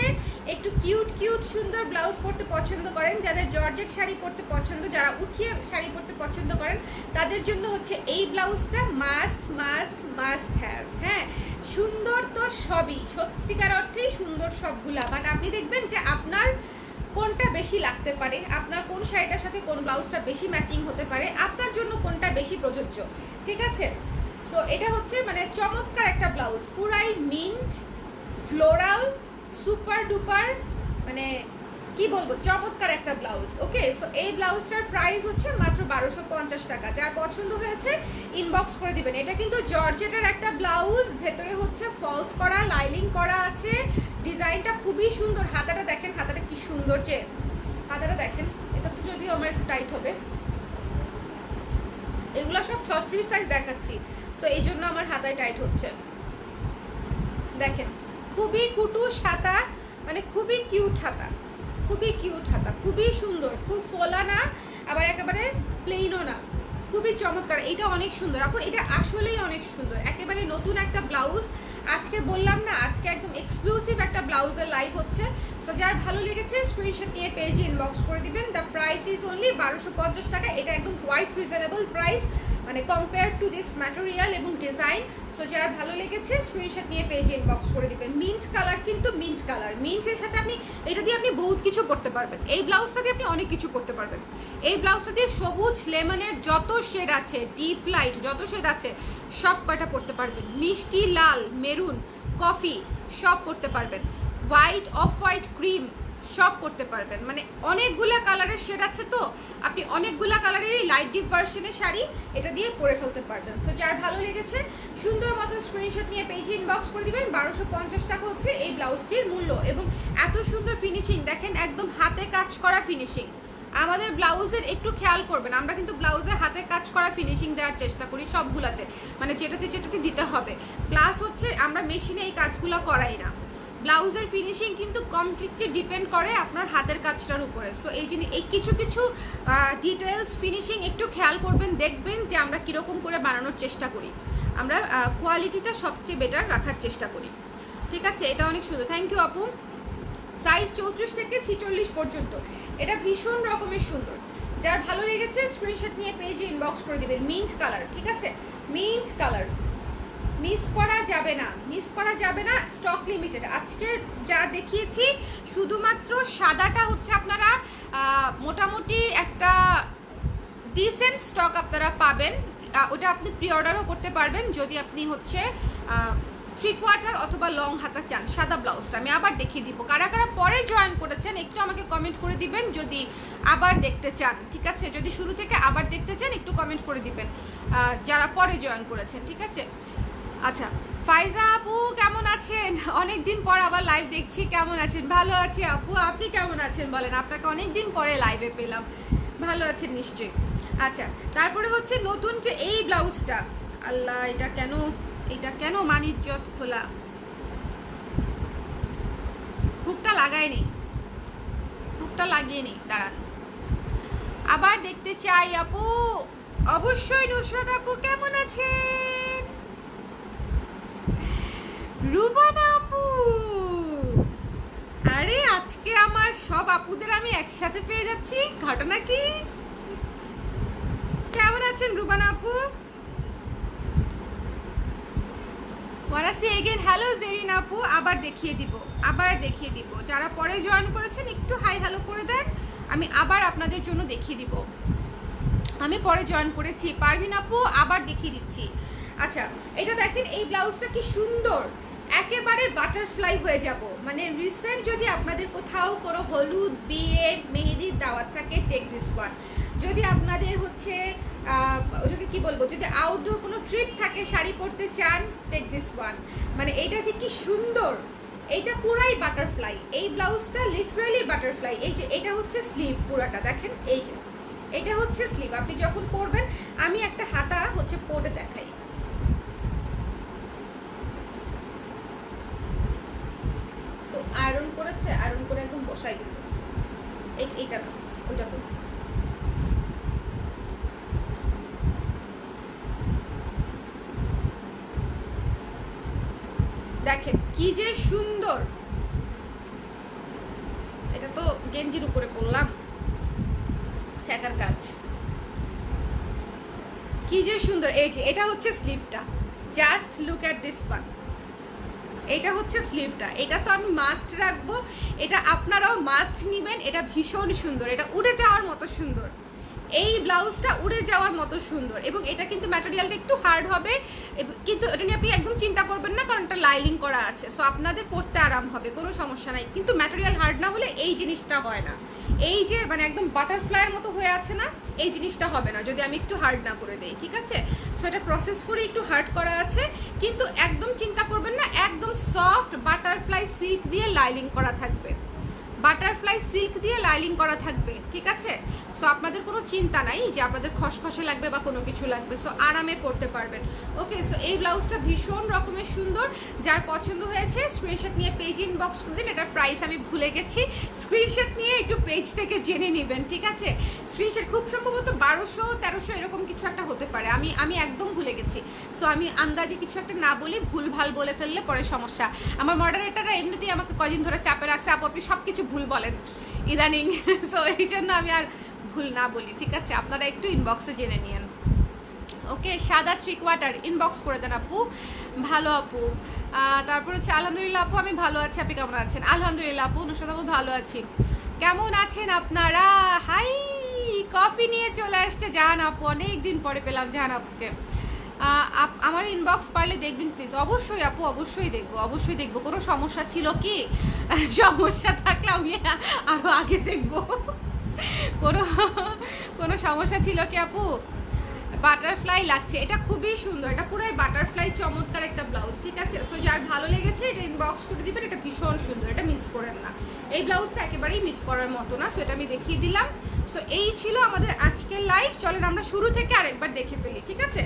একটু কিউট কিউট সুন্দর ব্লাউজ পরতে পছন্দ করেন, যাদের জর্জেট শাড়ি পরতে পছন্দ, যারা উঠিয়ে শাড়ি পরতে পছন্দ করেন, তাদের জন্য হচ্ছে এই ব্লাউজটা মাস্ট মাস্ট মাস্ট হ্যাভ। হ্যাঁ, সুন্দর তো সবই, সত্যিকার অর্থেই সুন্দর সবগুলা, বাট আপনি দেখবেন যে আপনার কোনটা বেশি লাগতে পারে, আপনার কোন শাড়িটার সাথে কোন ব্লাউজটা বেশি ম্যাচিং হতে পারে, আপনার জন্য কোনটা বেশি প্রযোজ্য, ঠিক আছে। সো এটা হচ্ছে মানে চমৎকার একটা ব্লাউজ, পুরাই মিন্ট ফ্লোরাল সুপার ডুপার, মানে কি বলবো, চমৎকার একটা ব্লাউজ। ওকে, সো এই ব্লাউজটার প্রাইস হচ্ছে মাত্র 1250 টাকা। যার পছন্দ হয়েছে ইনবক্স করে দিবেন। এটা কিন্তু জর্জেটের একটা ব্লাউজ, ভেতরে হচ্ছে ফলস করা, লাইনিং করা আছে, ডিজাইনটা খুবই সুন্দর। হাতাটা দেখেন, হাতাটা কি সুন্দর, যে হাতাটা দেখেন, এটা তো যদিও আমার একটু টাইট হবে, এগুলো সব 36 সাইজ দেখাচ্ছি, সো এই জন্য আমার হাতায় টাইট হচ্ছে। দেখেন খুবই কুটুস হাতা, মানে খুবই কিউট হাতা, খুবই কিউট হাতা, খুবই সুন্দর, খুব ফোলা না আবার একেবারে প্লেনও না, খুবই চমৎকার। এটা অনেক সুন্দর আপু, এটা আসলেই অনেক সুন্দর, একেবারে নতুন একটা ব্লাউজ। আজকে বললাম না, আজকে একদম এক্সক্লুসিভ একটা ব্লাউজের লাইভ হচ্ছে। সো যার ভালো লেগেছে স্ক্রিনশট নিয়ে পেজে ইনবক্স করে দিবেন। দ্য প্রাইস ইজ অনলি 1250 টাকা। এটা একদম কোয়াইট রিজনেবল প্রাইস, মানে কম্পেয়ার টু দিস ম্যাটেরিয়াল এবং ডিজাইন। সো যার ভালো লেগেছে স্ক্রিনশট নিয়ে পেজে ইনবক্স করে দিবেন। মিন্ট কালার, কিন্তু মিন্ট কালার, মিন্টের সাথে আপনি এটা দিয়ে আপনি বহুত কিছু করতে পারবেন। এই ব্লাউজটা দিয়ে আপনি অনেক কিছু করতে পারবেন। এই ব্লাউজটা দিয়ে সবুজ, লেমনের যত শেড আছে, ডিপ লাইট যত শেড আছে সব কয়টা পরতে পারবেন। মিষ্টি, লাল, মেরুন, কফি সব পরতে পারবেন। হোয়াইট, অফ হোয়াইট, ক্রিম সব করতে পারবেন, মানে অনেকগুলা কালারের শেড আছে, তো আপনি অনেকগুলা কালারেরই লাইট ডিপ ভার্সনের শাড়ি এটা দিয়ে পরে ফেলতে পারবেন। তো যার ভালো লেগেছে সুন্দর মতো স্ক্রিনশট নিয়ে পেজে ইনবক্স করে দিবেন। 1250 টাকা হচ্ছে এই ব্লাউজটির মূল্য, এবং এত সুন্দর ফিনিশিং দেখেন, একদম হাতে কাজ করা ফিনিশিং। আমাদের ব্লাউজের একটু খেয়াল করবেন, আমরা কিন্তু ব্লাউজে হাতে কাজ করা ফিনিশিং দেওয়ার চেষ্টা করি সবগুলাতে, মানে যেটাতে যেটাতে দিতে হবে। প্লাস হচ্ছে আমরা মেশিনে এই কাজগুলো করাই না। ব্লাউজের ফিনিশিং কিন্তু কমপ্লিটলি ডিপেন্ড করে আপনার হাতের কাজটার উপরে। সো এই জিনিস, এই কিছু কিছু ডিটেলস ফিনিশিং একটু খেয়াল করবেন, দেখবেন যে আমরা কীরকম করে বানানোর চেষ্টা করি। আমরা কোয়ালিটিটা সবচেয়ে বেটার রাখার চেষ্টা করি, ঠিক আছে? এটা অনেক সুন্দর, থ্যাংক ইউ আপু। সাইজ 34 থেকে 46 পর্যন্ত, এটা ভীষণ রকমের সুন্দর। যার ভালো লেগেছে স্ক্রিনশট নিয়ে পেজে ইনবক্স করে দিবেন। মিন্ট কালার, ঠিক আছে? মিন্ট কালার মিস করা যাবে না, মিস করা যাবে না, স্টক লিমিটেড। আজকে যা দেখিয়েছি শুধুমাত্র সাদাটা হচ্ছে আপনারা মোটামুটি একটা ডিসেন্ট স্টক আপনারা পাবেন, ওটা আপনি প্রি অর্ডারও করতে পারবেন যদি আপনি হচ্ছে 3/4 অথবা লং হাতা চান। সাদা ব্লাউজটা আমি আবার দেখিয়ে দিব। কারা কারা পরে জয়েন করেছেন একটু আমাকে কমেন্ট করে দিবেন যদি আবার দেখতে চান, ঠিক আছে? যদি শুরু থেকে আবার দেখতে চান একটু কমেন্ট করে দিবেন যারা পরে জয়েন করেছেন, ঠিক আছে? আচ্ছা, ফাইজা আপু কেমন আছেন? অনেকদিন পর আবার লাইভ দেখছি, কেমন আছেন? ভালো আছি আপু, আপনি কেমন আছেন বলেন? আপনাকে অনেকদিন পরে লাইভে পেলাম, ভালো আছেন নিশ্চয়ই। আচ্ছা, তারপরে হচ্ছে নতুন যে এই ব্লাউজটা, আল্লাহ এটা কেন মানিজ্জত খোলা, হুকটা লাগায়নি, হুকটা লাগিয়ে নি, দাঁড়ান। আবার দেখতে চাই আপু, অবশ্যই। নুসরাত আপু কেমন আছেন? রুবানা আপু, আরে আজকে আমার সব আপুদের আমি একসাথে পেয়ে যাচ্ছি, ঘটনা কি? কেমন আছেন রুবানা আপু? ওয়ারাসি এগেন, হ্যালো জেরিন আপু, আবার দেখিয়ে দিব। যারা পরে জয়েন করেছেন একটু হাই হ্যালো করে দেন, আমি আবার আপনাদের জন্য দেখিয়ে দিব। আমি পরে জয়েন করেছি, পারভিন আপু আবার দেখিয়ে দিচ্ছি। আচ্ছা, এটা দেখেন, এই ব্লাউজটা কি সুন্দর, একেবারে বাটারফ্লাই হয়ে যাব। মানে রিসেন্ট যদি আপনাদের কোথাও কোনো হলুদ, বিয়ে, মেহেদির দাওয়াত থাকে, টেক দিস ওয়ান। যদি আপনাদের হচ্ছে ওটাকে কি বলবো, যদি আউটডোর কোনো ট্রিপ থাকে, শাড়ি পরতে চান, টেক দিস ওয়ান। মানে এইটা যে কি সুন্দর, এইটা পুরাই বাটারফ্লাই। এই ব্লাউজটা লিটারালি বাটারফ্লাই। এই যে এটা হচ্ছে স্লিভ, পুরাটা দেখেন, এই যে এটা হচ্ছে স্লিভ। আপনি যখন পরবেন, আমি একটা হাতা হচ্ছে পরে দেখাই। তো আয়রন করেছে, আয়রন করে একদম বসাই দিছে। এইটা না, ওইটা বল। দেখেন কি যে সুন্দর, এটা তো গেঞ্জির উপরে পরলাম, ঠেকার কাজ, কি যে সুন্দর। এই যে এটা হচ্ছে স্লিভটা, just look at this one. এটা হচ্ছে স্লিভটা, এটা তো আমি মাস্ট রাখবো, এটা আপনারাও মাস্ট নিবেন। এটা ভীষণ সুন্দর, এটা উড়ে যাওয়ার মতো সুন্দর। এই ব্লাউজটা উড়ে যাওয়ার মতো সুন্দর, এবং এটা কিন্তু ম্যাটেরিয়ালটা একটু হার্ড হবে, কিন্তু এটা নিয়ে আপনি একদম চিন্তা করবেন না, কারণ এটা লাইলিং করা আছে। সো আপনাদের পরতে আরাম হবে, কোনো সমস্যা নাই। কিন্তু ম্যাটেরিয়াল হার্ড না হলে এই জিনিসটা হয় না। এই যে মানে একদম বাটারফ্লাইয়ের মতো হয়ে আছে না, এই জিনিসটা হবে না যদি আমি একটু হার্ড না করে দেই, ঠিক আছে? সো এটা প্রসেস করে একটু হার্ড করা আছে, কিন্তু একদম চিন্তা করবেন না, একদম সফট বাটারফ্লাই সিল্ক দিয়ে লাইলিং করা থাকবে, বাটারফ্লাই সিল্ক দিয়ে লাইলিং করা থাকবে, ঠিক আছে? সো আপনাদের কোনো চিন্তা নাই যে আপনাদের খসখসে লাগবে বা কোনো কিছু লাগবে, সো আরামে পরতে পারবেন। ওকে, সো এই ব্লাউজটা ভীষণ রকমের সুন্দর। যার পছন্দ হয়েছে স্ক্রিনশট নিয়ে পেজ ইনবক্স করে দিন। এটার প্রাইস আমি ভুলে গেছি, স্ক্রিনশট নিয়ে একটু পেজ থেকে জেনে নেবেন, ঠিক আছে? স্ক্রিনশট খুব সম্ভবত 1200-1300 এরকম কিছু একটা হতে পারে, আমি একদম ভুলে গেছি। সো আমি আন্দাজে কিছু একটা না বলি, ভুলভাল বলে ফেললে পরে সমস্যা। আমার মডারেটররা এমনিতেই আমাকে কদিন ধরে চাপে রাখছে, আপনি সব কিছু ভুল বলেন ইদানিং, সো এই জন্য আমি আর ভুল না বলি, ঠিক আছে? আপনারা একটু ইনবক্সে জেনে নিন। ওকে, সাদা 3/4 ইনবক্স করে দেন আপু। ভালো আপু, তারপর হচ্ছে আলহামদুলিল্লাহ আপু, আমি ভালো আছি, আপনি কেমন আছেন? আলহামদুলিল্লাহ আপু, নুসরাত আপু ভালো আছি। কেমন আছেন আপনারা? হাই, কফি নিয়ে চলে আসছে জাহান আপু, অনেকদিন পরে পেলাম জাহান আপুকে। আমার ইনবক্স পারলে দেখবেন প্লিজ। অবশ্যই আপু, অবশ্যই দেখবো, অবশ্যই দেখবো। কোনো সমস্যা ছিল কি? সমস্যা থাকলে আমি আরো আগে দেখবো। কোনো কোনো সমস্যা ছিল কি আপু? বাটারফ্লাই লাগছে, এটা খুবই সুন্দর, এটা পুরাই বাটারফ্লাই, চমৎকার একটা ব্লাউজ, ঠিক আছে। সো যার ভালো লেগেছে এটা ইনবক্স করে দিবেন, এটা ভীষণ সুন্দর, এটা মিস করেন না। এই ব্লাউজটা একেবারেই মিস করার মতো না। সো এটা আমি দেখিয়ে দিলাম। সো এই ছিল আমাদের আজকের লাইভ। চলেন আমরা শুরু থেকে আরেকবার দেখে ফেলি, ঠিক আছে?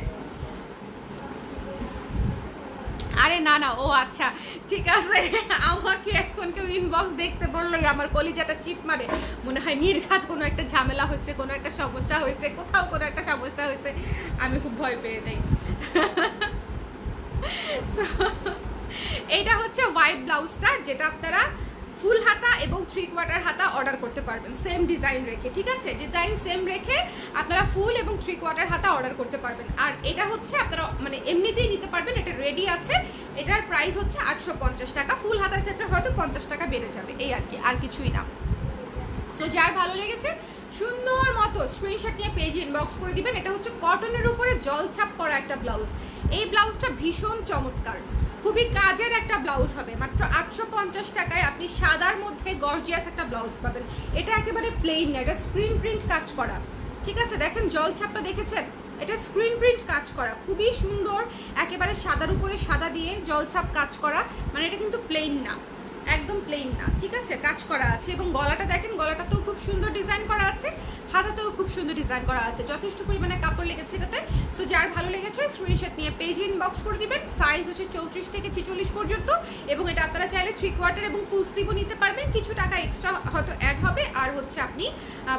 আরে না না, ও আচ্ছা ঠিক আছে। আমাকে এখন কেউ ইনবক্স দেখতে বললেই আমার কলিজাটা চিপ মারে, মনে হয় নির্ঘাত কোনো একটা ঝামেলা হয়েছে, কোনো একটা সমস্যা হয়েছে, কোথাও কোনো একটা সমস্যা হয়েছে, আমি খুব ভয় পেয়ে যাই। এইটা হচ্ছে হোয়াইট ব্লাউজটা, যেটা আপনারা ফুল হাতা এবং 3/4 হাতা অর্ডার করতে পারবেন সেম ডিজাইন রেখে, ঠিক আছে। ডিজাইন সেম রেখে আপনারা ফুল এবং 3/4 হাতা অর্ডার করতে পারবেন। আর এটা হচ্ছে আপনারা মানে এমনিতেই নিতে পারবেন, এটা রেডি আছে। এটার প্রাইস হচ্ছে 850 টাকা। ফুল হাতার ক্ষেত্রে হয়তো 50 টাকা বেড়ে যাবে, এই আর কি, আর কিছুই না। সো যার ভালো লেগেছে সুন্দর মতো স্ক্রিনশট নিয়ে পেজ ইনবক্স করে দিবেন। এটা হচ্ছে কটনের উপরে জলছাপ করা একটা ব্লাউজ। এই ব্লাউজটা ভীষণ চমৎকার, খুবই কাজের একটা ব্লাউজ হবে। মাত্র 850 টাকায় আপনি সাদার মধ্যে গর্জিয়াস একটা ব্লাউজ পাবেন। এটা একেবারে প্লেন না, এটা স্ক্রিন প্রিন্ট কাজ করা, ঠিক আছে। দেখেন জলছাপটা দেখেছেন, এটা স্ক্রিন প্রিন্ট কাজ করা, খুবই সুন্দর, একেবারে সাদার উপরে সাদা দিয়ে জলছাপ কাজ করা, মানে এটা কিন্তু প্লেন না, একদম প্লেন না, ঠিক আছে, কাজ করা আছে। এবং গলাটা দেখেন, গলাটাতেও খুব সুন্দর ডিজাইন করা আছে, হাতাতেও খুব সুন্দর ডিজাইন করা আছে, যথেষ্ট পরিমাণে কাপড় লেগেছে এটাতে। সো যার ভালো লেগেছে স্ক্রিনশট নিয়ে পেজ ইনবক্স করে দিবেন। সাইজ হচ্ছে 34 থেকে 46 পর্যন্ত, এবং এটা আপনারা চাইলে 3/4 এবং ফুল স্লিভও নিতে পারবেন। কিছু টাকা এক্সট্রা হয়তো অ্যাড হবে, আর হচ্ছে আপনি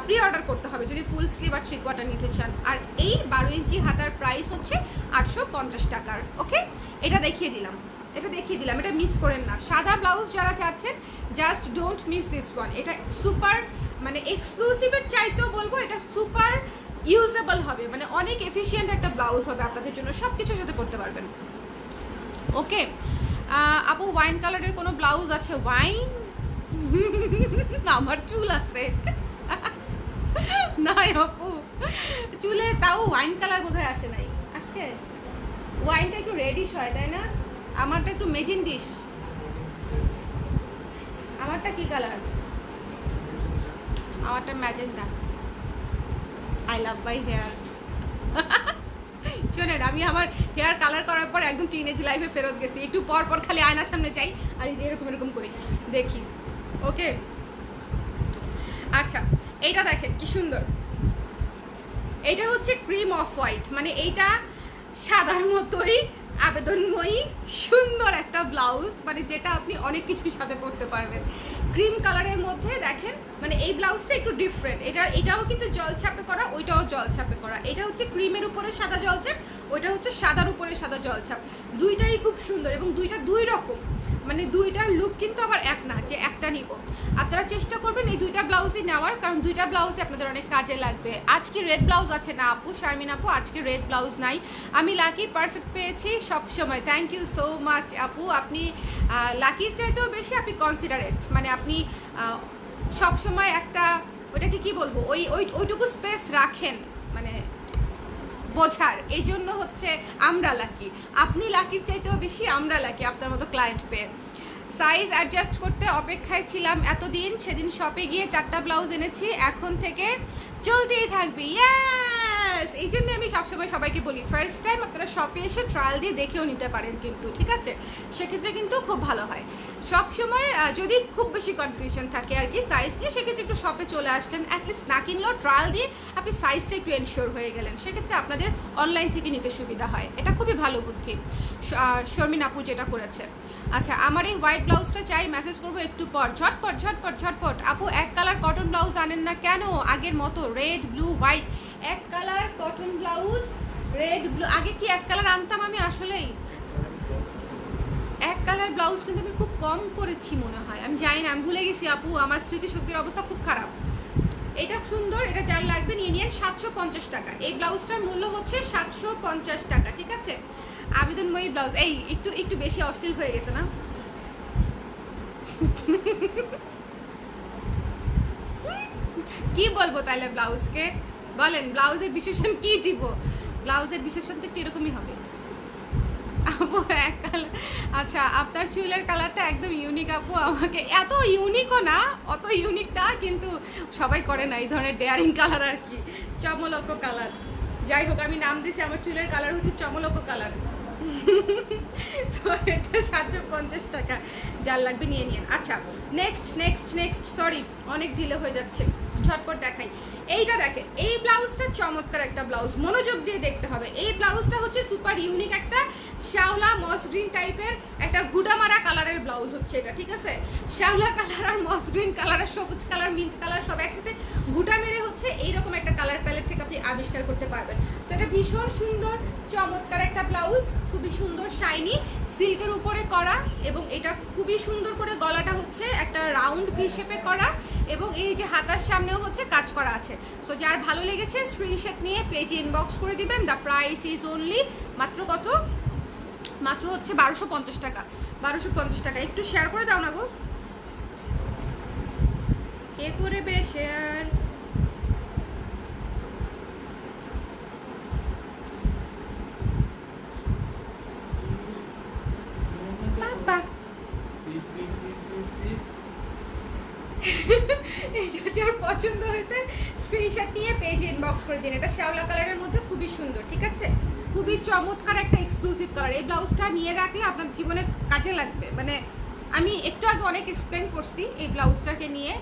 প্রি অর্ডার করতে হবে যদি ফুল স্লিভ আর 3/4 নিতে চান। আর এই 12 ইঞ্চি হাতার প্রাইস হচ্ছে 850 টাকার। ওকে, এটা দেখিয়ে দিলাম, এটা দেখিয়ে দিলাম, এটা মিস করেন না। সাদা ব্লাউজ যারা চাচ্ছেন, just don't miss this one. এটা সুপার মানে এক্সক্লুসিভের চাইতেও বলবো এটা সুপার ইউজেবল হবে, মানে অনেক এফিশিয়েন্ট একটা ব্লাউজ হবে আপনাদের জন্য, সব কিছুর সাথে পরতে পারবেন। ওকে আপু, ওয়াইন কালারের কোনো ব্লাউজ আছে? ওয়াইন আমার চুল আছে নাই আপু, চুলে তাও ওয়াইন কালার বোধহয় আসে নাই, আসছে। ওয়াইনটা একটু রেডিশ হয়, তাই না? আমারটা একটু মেজেন্ডিশ। আমারটা কি কালার? আমারটা magenta. I love my hair. শোনেন, আমি আমার হেয়ার কালার করার পর একদম টিনেজ লাইফে ফেরত গেছি। একটু পর পর খালি আয়নার সামনে যাই আর এই যে এরকম এরকম করি দেখি। ওকে আচ্ছা, এইটা দেখেন কি সুন্দর, এইটা হচ্ছে ক্রিম অফ হোয়াইট, মানে এইটা সাদার মতোই আবেদনময়ী সুন্দর একটা ব্লাউজ, মানে যেটা আপনি অনেক কিছুর সাথে পরতে পারবেন। ক্রিম কালারের মধ্যে দেখেন, মানে এই ব্লাউজটা একটু ডিফারেন্ট। এটাও কিন্তু জলছাপে করা, ওইটাও জলছাপে করা। এটা হচ্ছে ক্রিমের উপরে সাদা জলছাপ, ওইটা হচ্ছে সাদার উপরে সাদা জলছাপ। দুইটাই খুব সুন্দর, এবং দুইটা দুই রকম, মানে দুইটার লুক কিন্তু আবার এক না যে একটা নিব। আপনারা চেষ্টা করবেন এই দুইটা ব্লাউজই নেওয়ার, কারণ দুইটা ব্লাউজই আপনাদের অনেক কাজে লাগবে। আজকে রেড ব্লাউজ আছে না আপু? শারমিন আপু, আজকে রেড ব্লাউজ নাই। আমি লাকি পারফেক্ট পেয়েছি সব সময়। থ্যাংক ইউ সো মাচ আপু। আপনি লাকির চাইতেও বেশি আপনি কনসিডারেট, মানে আপনি সব সময় একটা, ওটাকে কি বলবো, ওইটুকু স্পেস রাখেন মানে বোঝার, এই জন্য হচ্ছে আমরা লাকি। আপনি লাকির চাইতেও বেশি আমরা লাকি আপনার মতো ক্লায়েন্ট পেয়ে। সাইজ অ্যাডজাস্ট করতে অপেক্ষায় ছিলাম এতদিন, সেদিন শপে গিয়ে 4টা ব্লাউজ এনেছি, এখন থেকে চলতেই থাকবে। ইয়েস, এই জন্য আমি সবসময় সবাইকে বলি ফার্স্ট টাইম আপনারা শপে এসে ট্রায়াল দিয়ে দেখেও নিতে পারেন কিন্তু, ঠিক আছে, সেক্ষেত্রে কিন্তু খুব ভালো হয়। সবসময় যদি খুব বেশি কনফিউশন থাকে আর কি সাইজ নিয়ে, সেক্ষেত্রে একটু শপে চলে আসলেন, অ্যাটলিস্ট না কিনলেও ট্রায়াল দিয়ে আপনি সাইজটা একটু এনশিওর হয়ে গেলেন, সেক্ষেত্রে আপনাদের অনলাইন থেকে নিতে সুবিধা হয়। এটা খুবই ভালো বুদ্ধি শর্মিন আপু যেটা করেছে। আচ্ছা, আমার এই হোয়াইট ব্লাউজটা চাই, মেসেজ করবো একটু পর। ঝটপট ঝটপট ঝটপট আপু, এক কালার কটন ব্লাউজ আনেন না কেন? আগের মতো রেড ব্লু হোয়াইট, এক colour cotton blouse red blue. আগে কি এক কালার আনতাম আমি? আসলেই এক কালার ব্লাউজ কিন্তু আমি খুব কম করেছি মনে হয়, আমি জানি না, আমি ভুলে গেছি আপু, আমার স্মৃতিশক্তির অবস্থা খুব খারাপ। এটা সুন্দর, এটা যার লাগবে নিয়ে নিন। 750 টাকা এই ব্লাউজটার মূল্য হচ্ছে 750 টাকা, ঠিক আছে। আবেদনময়ী ব্লাউজ, এই একটু একটু বেশি অশ্লীল হয়ে গেছে না? কি বলবো তাহলে ব্লাউজকে, বলেন ব্লাউজের বিশেষণ কি দিব? ব্লাউজের বিশেষত্ব একটু এরকমই হবে আপু। এক কালার, আচ্ছা আপনার চুলের কালারটা একদম ইউনিক আপু। আমাকে এত ইউনিকও না, অত ইউনিক না, কিন্তু সবাই করে না এই ধরনের ডেয়ারিং কালার আর কি, চমলক কালার। যাই হোক, আমি নাম দিয়েছি আমার চুলের কালার হচ্ছে চমলক কালার। এটা 750 টাকা, যার লাগবে নিয়ে নিন। আচ্ছা নেক্সট নেক্সট নেক্সট, সরি অনেক ডিলে হয়ে যাচ্ছে, ঝটপট দেখাই। এইটা দেখে, এই ব্লাউজটা চমৎকার একটা ব্লাউজ, মনোযোগ দিয়ে দেখতে হবে। এই ব্লাউজটা হচ্ছে সুপার ইউনিক একটা শ্যাওলা মস গ্রিন টাইপের একটা ঘুটামারা কালারের ব্লাউজ হচ্ছে এটা, ঠিক আছে? শ্যাওলা কালার আর মস গ্রিন কালার আর সবুজ কালার মিন্ট কালার সব একসাথে ঘুটা মেরে হচ্ছে এইরকম একটা কালার প্যালেট থেকে আপনি আবিষ্কার করতে পারবেন। তো এটা ভীষণ সুন্দর চমৎকার একটা ব্লাউজ, খুবই সুন্দর শাইনি সিল্কের উপরে করা, এবং এটা খুবই সুন্দর করে গলাটা হচ্ছে একটা রাউন্ড ভি শেপে করা, এবং এই যে হাতার সামনেও হচ্ছে কাজ করা আছে। সো যার ভালো লেগেছে স্ক্রিনশট নিয়ে পেজে ইনবক্স করে দিবেন। দ্য প্রাইস ইজ অনলি মাত্র কত? মাত্র হচ্ছে 1250 টাকা। 1250 টাকা। একটু শেয়ার করে দাও না গো, কে করবে শেয়ার? বাবা এটা যার পছন্দ হয়েছে স্ক্রিনশট নিয়ে পেজে ইনবক্স করে দিন। এটা শ্যাওলা কালারের মধ্যে খুবই সুন্দর, ঠিক আছে? খুবই চমৎকার একটা এক্সক্লুসিভ কালার। এই ব্লাউজটা নিয়ে রাখলে আপনার জীবনে কাজে লাগবে। মানে আমি একটু আগে অনেক এক্সপ্লেন করছি এই ব্লাউজটাকে নিয়ে,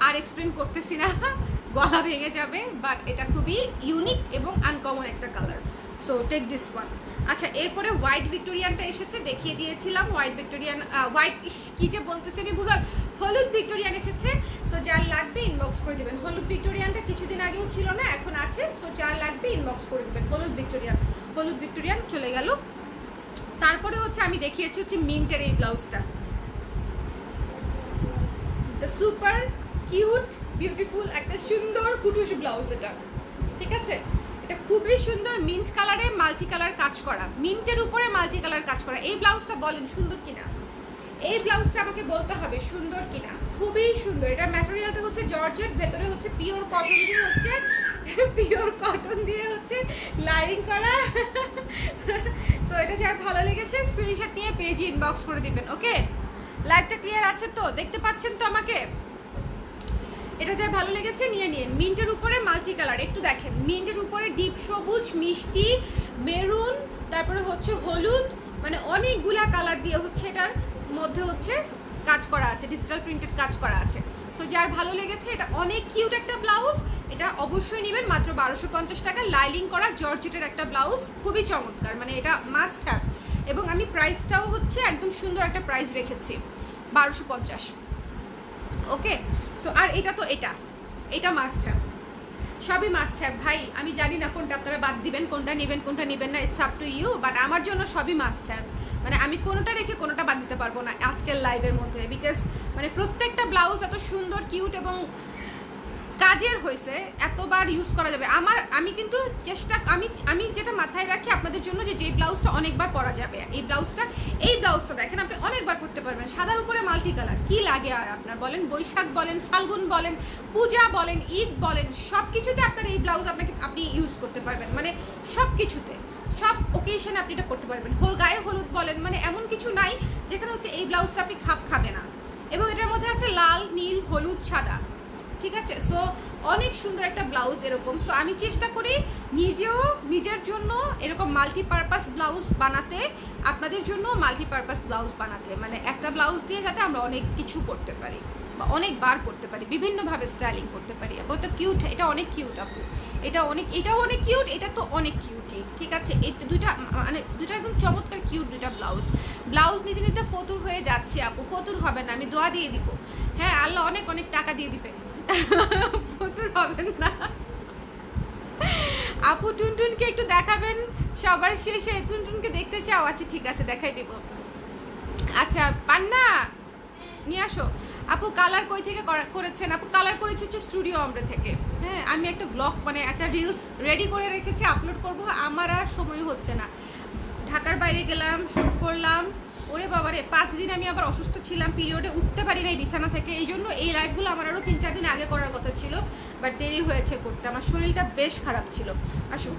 আর এক্সপ্লেন করতেছি না, গলা ভেঙে যাবে। বাট এটা খুবই ইউনিক এবং আনকমন একটা colour, so take this one. আচ্ছা এরপরে হোয়াইট ভিক্টোরিয়ানটা এসেছে, দেখিয়ে দিয়েছিলাম হোয়াইট ভিক্টোরিয়ান, হোয়াইট কি যে বলতেছে আমি ভুল, হলুদ ভিক্টোরিয়ান এসেছে। সো যার লাগবে ইনবক্স করে দেবেন। হলুদ ভিক্টোরিয়ানটা কিছুদিন আগেও ছিল না, এখন আছে। সো যার লাগবে ইনবক্স করে দেবেন। হলুদ ভিক্টোরিয়ান, হলুদ ভিক্টোরিয়ান চলে গেল। তারপরে হচ্ছে আমি দেখিয়েছি হচ্ছে মিন্টের এই ব্লাউজটা, দ্য সুপার কিউট বিউটিফুল একটা সুন্দর কুটুস ব্লাউজ এটা, ঠিক আছে? এটা খুবই সুন্দর মিন্ট কালারে মাল্টি কালার কাজ করা, মিন্টের উপরে মাল্টি কালার কাজ করা। এই ব্লাউজটা বলেন সুন্দর কিনা? এই ব্লাউজটা আমাকে বলতে হবে সুন্দর কিনা। খুবই সুন্দর। এটা ম্যাটেরিয়ালটা হচ্ছে জর্জেট, ভেতরে হচ্ছে পিওর কটন দিয়ে হচ্ছে পিওর কটন দিয়ে হচ্ছে লাইনিং করা। সো এটা যার ভালো লেগেছে স্ক্রিনশট নিয়ে পেজে ইনবক্স করে দিবেন। ওকে, লাইভটা ক্লিয়ার আছে তো? দেখতে পাচ্ছেন তো আমাকে? এটা যার ভালো লেগেছে নিয়ে নিন। মিন্টের উপরে মাল্টি কালার, একটু দেখেন, মিন্টের উপরে ডিপ সবুজ, মিষ্টি, মেরুন, তারপরে হচ্ছে হলুদ, মানে অনেকগুলা কালার দিয়ে হচ্ছে এটার মধ্যে হচ্ছে কাজ করা আছে, ডিজিটাল প্রিন্টেড কাজ করা আছে। সো যার ভালো লেগেছে, এটা অনেক কিউট একটা ব্লাউজ, এটা অবশ্যই নেবেন। মাত্র 1250 টাকা, লাইলিং করা জর্জেটের একটা ব্লাউজ, খুবই চমৎকার, মানে এটা মাস্ট হ্যাভ। এবং আমি প্রাইসটাও হচ্ছে একদম সুন্দর একটা প্রাইস রেখেছি, 1250। ওকে, সো আর এটা তো এটা মাস্ট হ্যাভ, সবই মাস্ট হ্যাভ ভাই। আমি জানি না কোনটা আপনারা বাদ দিবেন, কোনটা নেবেন কোনটা নেবেন না, it's up to you. But আমার জন্য সবই মাস্ট হ্যাভ, মানে আমি কোনোটা রেখে কোনোটা বাদ দিতে পারবো না আজকের লাইভের মধ্যে, বিকজ মানে প্রত্যেকটা ব্লাউজ এত সুন্দর কিউট এবং কাজের হয়েছে, এতবার ইউজ করা যাবে। আমি কিন্তু আমি যেটা মাথায় রাখি আপনাদের জন্য, যে ব্লাউজটা অনেকবার পরা যাবে। এই ব্লাউজটা দেখেন, আপনি অনেকবার পরতে পারবেন। সাদার উপরে মাল্টি কালার, কি লাগে আর আপনার? বলেন বৈশাখ বলেন, ফাল্গুন বলেন, পূজা বলেন, ঈদ বলেন, সব কিছুতে আপনার এই ব্লাউজ আপনি ইউজ করতে পারবেন। মানে সব কিছুতে, সব ওকেশনে আপনি এটা করতে পারবেন। গায়ে হলুদ বলেন, মানে এমন কিছু নাই যেখানে হচ্ছে এই ব্লাউজটা আপনি খাবে না। এবং এটার মধ্যে আছে লাল, নীল, হলুদ, সাদা, ঠিক আছে? সো অনেক সুন্দর একটা ব্লাউজ এরকম। সো আমি চেষ্টা করি নিজের জন্য এরকম মাল্টিপারপাস ব্লাউজ বানাতে, আপনাদের জন্য মাল্টিপারপাস ব্লাউজ বানাতে, মানে একটা ব্লাউজ দিয়ে যাতে আমরা অনেক কিছু করতে পারি বা অনেকবার করতে পারি, বিভিন্নভাবে স্টাইলিং করতে পারি। আপু তো কিউট, এটা অনেক কিউট আপু, এটাও অনেক কিউট, এটা তো অনেক কিউটই, ঠিক আছে? এই দুইটা একদম চমৎকার কিউট দুইটা ব্লাউজ নিতে নিতে ফতুর হয়ে যাচ্ছে আপু। ফতুর হবে না, আমি দোয়া দিয়ে দিব। হ্যাঁ, আল্লাহ অনেক অনেক টাকা দিয়ে দিবে, ফতুর হবেন না আপু। টুনটুনকে একটু দেখাবেন সবার শেষে, টুনটুনকে দেখতে চাও? আচ্ছা ঠিক আছে, দেখাই দেব। আচ্ছা পান্না নিয়ে আসো। আপু কালার কই থেকে করেছেন? আপু কালার করেছি হচ্ছে স্টুডিও আমরে থেকে। হ্যাঁ, আমি একটা ব্লগ মানে একটা রিলস রেডি করে রেখেছি, আপলোড করব, আমার আর সময় হচ্ছে না। ঢাকার বাইরে গেলাম, শুট করলাম, ওরে বাবারে 5 দিন আমি আবার অসুস্থ ছিলাম, পিরিয়ডে উঠতে পারি না এই বিছানা থেকে। এই জন্য এই লাইভগুলো আমার আরও 3-4 দিন আগে করার কথা ছিল, বাট দেরি হয়েছে করতে, আমার শরীরটা বেশ খারাপ ছিল। আসুন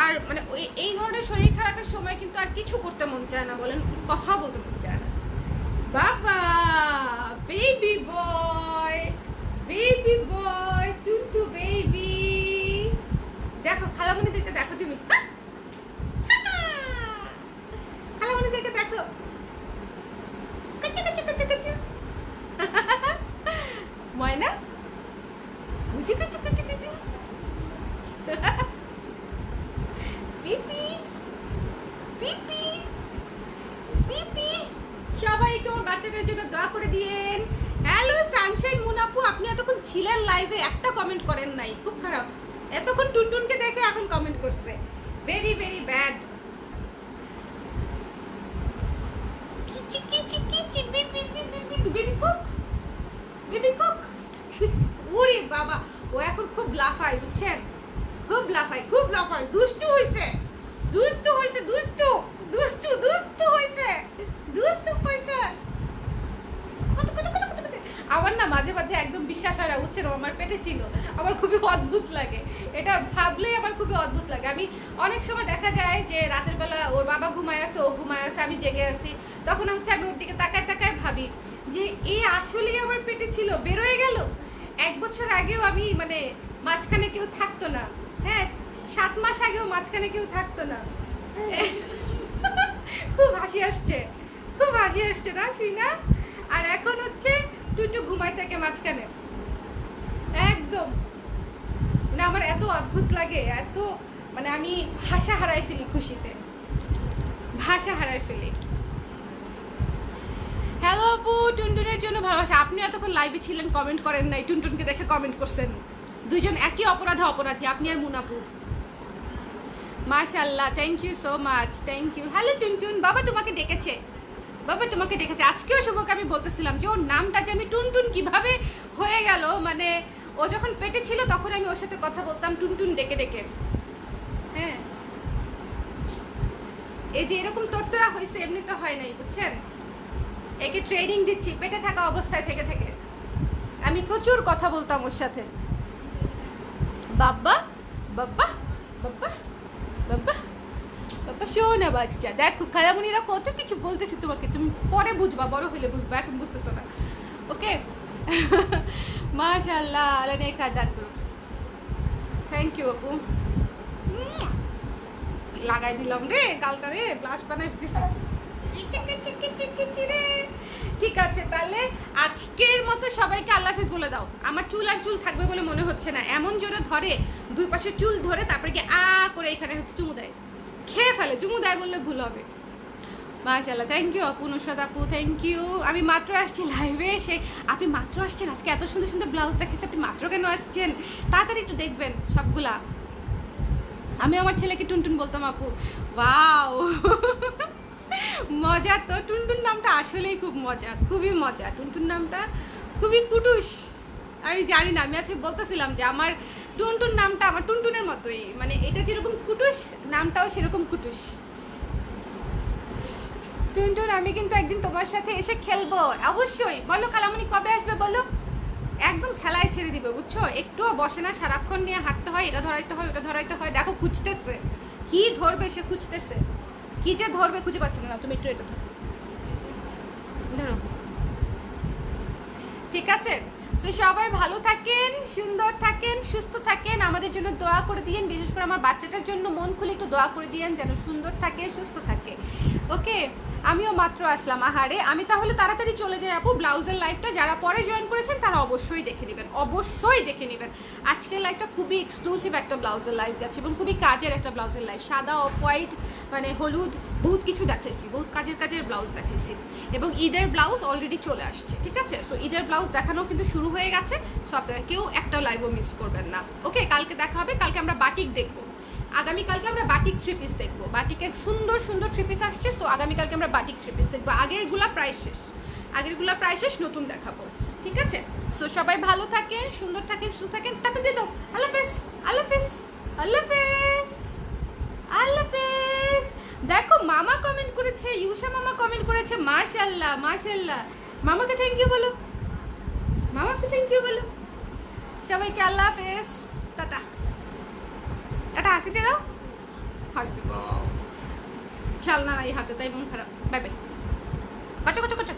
আর মানে এই ধরনের শরীর খারাপের সময় কিন্তু আর কিছু করতে মন চায় না, বলেন, কথা বলতে মন চায় না। বাবা বেবি বয়, বেবি বয়, টুটু বেবি, দেখো খালামণিদেরকে দেখো তুমি, খালামণিদেরকে দেখো, ময়না কুচু কুচু কুচু কুচু, পিপি পিপি পিপি। সবাই একটু আমার বাচ্চাটার জন্য দোয়া করে দিয়েন। হ্যালো সানশাইন মুনাপু, আপনি এতক্ষণ ছিলেন লাইভে, একটা কমেন্ট করেন নাই, খুব খারাপ। এতক্ষণ টুনটুনকে দেখে এখন কমেন্ট করছে, ভেরি ভেরি ব্যাড। কিচি কিচি কিচি বিপি বিপি বেবি কুক, বেবি কুক। ওরে বাবা, ও এখন খুব লাফায়, বুঝছেন, খুব লাফায়, খুব লাফায়, দুষ্টু হইছে, দুষ্টু হইছে, দুষ্টু দুষ্টু দুষ্টু হইছে, দুষ্টু হইছে। আমার না মাঝে মাঝে একদম বিশ্বাস হয় না, বুঝছেন, আমার পেটে ছিল, আমার খুবই অদ্ভুত লাগে, এটা ভাবলেই আমার খুবই অদ্ভুত লাগে। আমি অনেক সময় দেখা যায় যে রাতের বেলা ওর বাবা ঘুমায় আছে, ও ঘুমায় আছে, আমি জেগে আছি, তখন হচ্ছে আমি ওর দিকে তাকায় তাকায় ভাবি যে এ আসলেই আমার পেটে ছিল, বেরোয় গেল। 1 বছর আগেও আমি মানে মাঝখানে কেউ থাকতো না, হ্যাঁ 7 মাস আগেও মাঝখানে কেউ থাকতো না। খুব হাসি আসছে, খুব হাসি আসছে না শুইনা? আর এখন হচ্ছে টুটু ঘুমাই থাকে মাঝখানে, একদম না, আমার এত অদ্ভুত লাগে, এত মানে আমি ভাষা হারাই ফেলি খুশিতে, ভাষা হারাই ফেলি। হ্যালো আপু, টুনটুনের জন্য ভালোবাসা। আপনি এতক্ষণ লাইভে ছিলেন, কমেন্ট করেন নাই, টুনটুনকে দেখে কমেন্ট করছেন, দুইজন একই অপরাধে অপরাধী, আপনি আর মুনাপু। মাশাআল্লাহ, thank you so much, thank you. Hello Tuntun, বাবা তোমাকে ডেকেছে, বাবা তোমাকে ডেকেছে। আজকেও শুভকে আমি বলতেছিলাম যে ওর নামটা যে আমি টুনটুন কিভাবে হয়ে গেল, মানে ও যখন পেটে ছিল তখন আমি ওর সাথে কথা বলতাম টুনটুন ডেকে ডেকে। হ্যাঁ, এই যে এরকম তোরতোরা হয়েছে, এমনি তো হয় নাই, বুঝছেন, একে ট্রেনিং দিচ্ছি পেটে থাকা অবস্থায় থেকে থেকে। আমি প্রচুর কথা বলতাম ওর সাথে, বাবা বাবা বাবা বাবা বাবা। শোনা বাচ্চা, দেখো খালামুনিরা কত কিছু বলতেছে তোমাকে, তুমি পরে বুঝবা, বড় হইলে বুঝবা, এখন বুঝতেছো না, ওকে। মাশাআল্লাহ, আল্লাহ নেক দান করুক। থ্যাংক ইউ আপু, লাগাই দিলাম রে গালটা রে, ব্লাশ বানাই দিছি। ঠিক আছে, তাহলে আজকের মতো সবাইকে আল্লাহ হাফেজ বলে দাও। আমার চুল আর চুল থাকবে বলে মনে হচ্ছে না, এমন জোরে ধরে, দুই পাশে চুল ধরে তারপরে কি আ করে এখানে হচ্ছে চুমু দেয়, খেয়ে ফেলে, চুমু দেয় বললে ভুল হবে। মাশাআল্লাহ, থ্যাংক ইউ আপু, নুসরাত আপু, থ্যাংক ইউ। আমি মাত্র আসছি লাইভে, সেই আপনি মাত্র আসছেন, আজকে এত সুন্দর সুন্দর ব্লাউজ দেখেছি, আপনি মাত্র কেন আসছেন? তাড়াতাড়ি একটু দেখবেন সবগুলা। আমি আমার ছেলেকে টুনটুন বলতাম আপু, ওয়াও মজা তো। টুনটুন নামটা আসলেই খুব মজা, খুবই মজা, টুনটুন নামটা খুবই কুটুস। আমি জানি না, আমি আজকে বলতেছিলাম যে আমার টুনটুন নামটা আমার টুনটুনের মতোই, মানে এটা যেরকম কুটুস, নামটাও সেরকম কুটুস। টুনটুন, আমি কিন্তু একদিন তোমার সাথে এসে খেলবো অবশ্যই। বলো খালামণি কবে আসবে বলো, একদম খেলায় ছেড়ে দিবে, বুঝছো, একটুও বসে না, সারাক্ষণ নিয়ে হাঁটতে হয়, এটা ধরাইতে হয়, ওটা ধরাইতে হয়। দেখো খুঁজতেছে, কি ধরবে সে, খুঁজতেছে, কি যে ধরবে খুঁজে পাচ্ছ না, তুমি একটু এটা ধরো, ধরো, ঠিক আছে। তো সবাই ভালো থাকেন, সুন্দর থাকেন, সুস্থ থাকেন, আমাদের জন্য দোয়া করে দিয়েন, বিশেষ করে আমার বাচ্চাটার জন্য মন খুলে একটু দোয়া করে দিয়েন যেন সুন্দর থাকে, সুস্থ থাকে, ওকে। আমিও মাত্র আসলাম, আহারে আমি তাহলে তাড়াতাড়ি চলে যাই আপু। ব্লাউজের লাইভটা যারা পরে জয়েন করেছেন তারা অবশ্যই দেখে নেবেন, অবশ্যই দেখে নেবেন। আজকের লাইভটা খুবই এক্সক্লুসিভ একটা ব্লাউজের লাইভ যাচ্ছে এবং খুবই কাজের একটা ব্লাউজের লাইভ, সাদা অফ হোয়াইট মানে হলুদ, বহুত কিছু দেখাইছি, বহুত কাজের ব্লাউজ দেখাইছি এবং ঈদের ব্লাউজ অলরেডি চলে আসছে, ঠিক আছে। সো ঈদের ব্লাউজ দেখানো কিন্তু শুরু হয়ে গেছে, সো আপনারা কেউ একটা লাইভও মিস করবেন না, ওকে। কালকে দেখা হবে, কালকে আমরা বাটিক দেখবো, আগামীকালকে আমরা বাটিক 3 পিস দেখবো, বাটিকের সুন্দর সুন্দর 3 পিস আসছে। সো আগামীকালকে আমরা বাটিক 3 পিস দেখবো, আগেরগুলা প্রায় শেষ, আগেরগুলা প্রায় শেষ, নতুন দেখাবো, ঠিক আছে। সো সবাই ভালো থাকেন, সুন্দর থাকেন, সুস্থ থাকেন, টাটা দিয়ে দাও, আল্লাহ হাফেজ, আল্লাহ হাফেজ, আল্লাহ হাফেজ, আল্লাহ হাফেজ। দেখো মামা কমেন্ট করেছে, ইউসা মামা কমেন্ট করেছে, মাশাআল্লাহ মাশাআল্লাহ। মামাকে থ্যাংক ইউ বলো, মামাকে থ্যাংক ইউ বলো। সবাইকে আল্লাহ হাফেজ, টাটা, একটা হাসি দিয়ে দাও। হাসি পাও, খেলনা নাই হাতে তাই মন খারাপ। বাই বাই, কচো কচো কচো।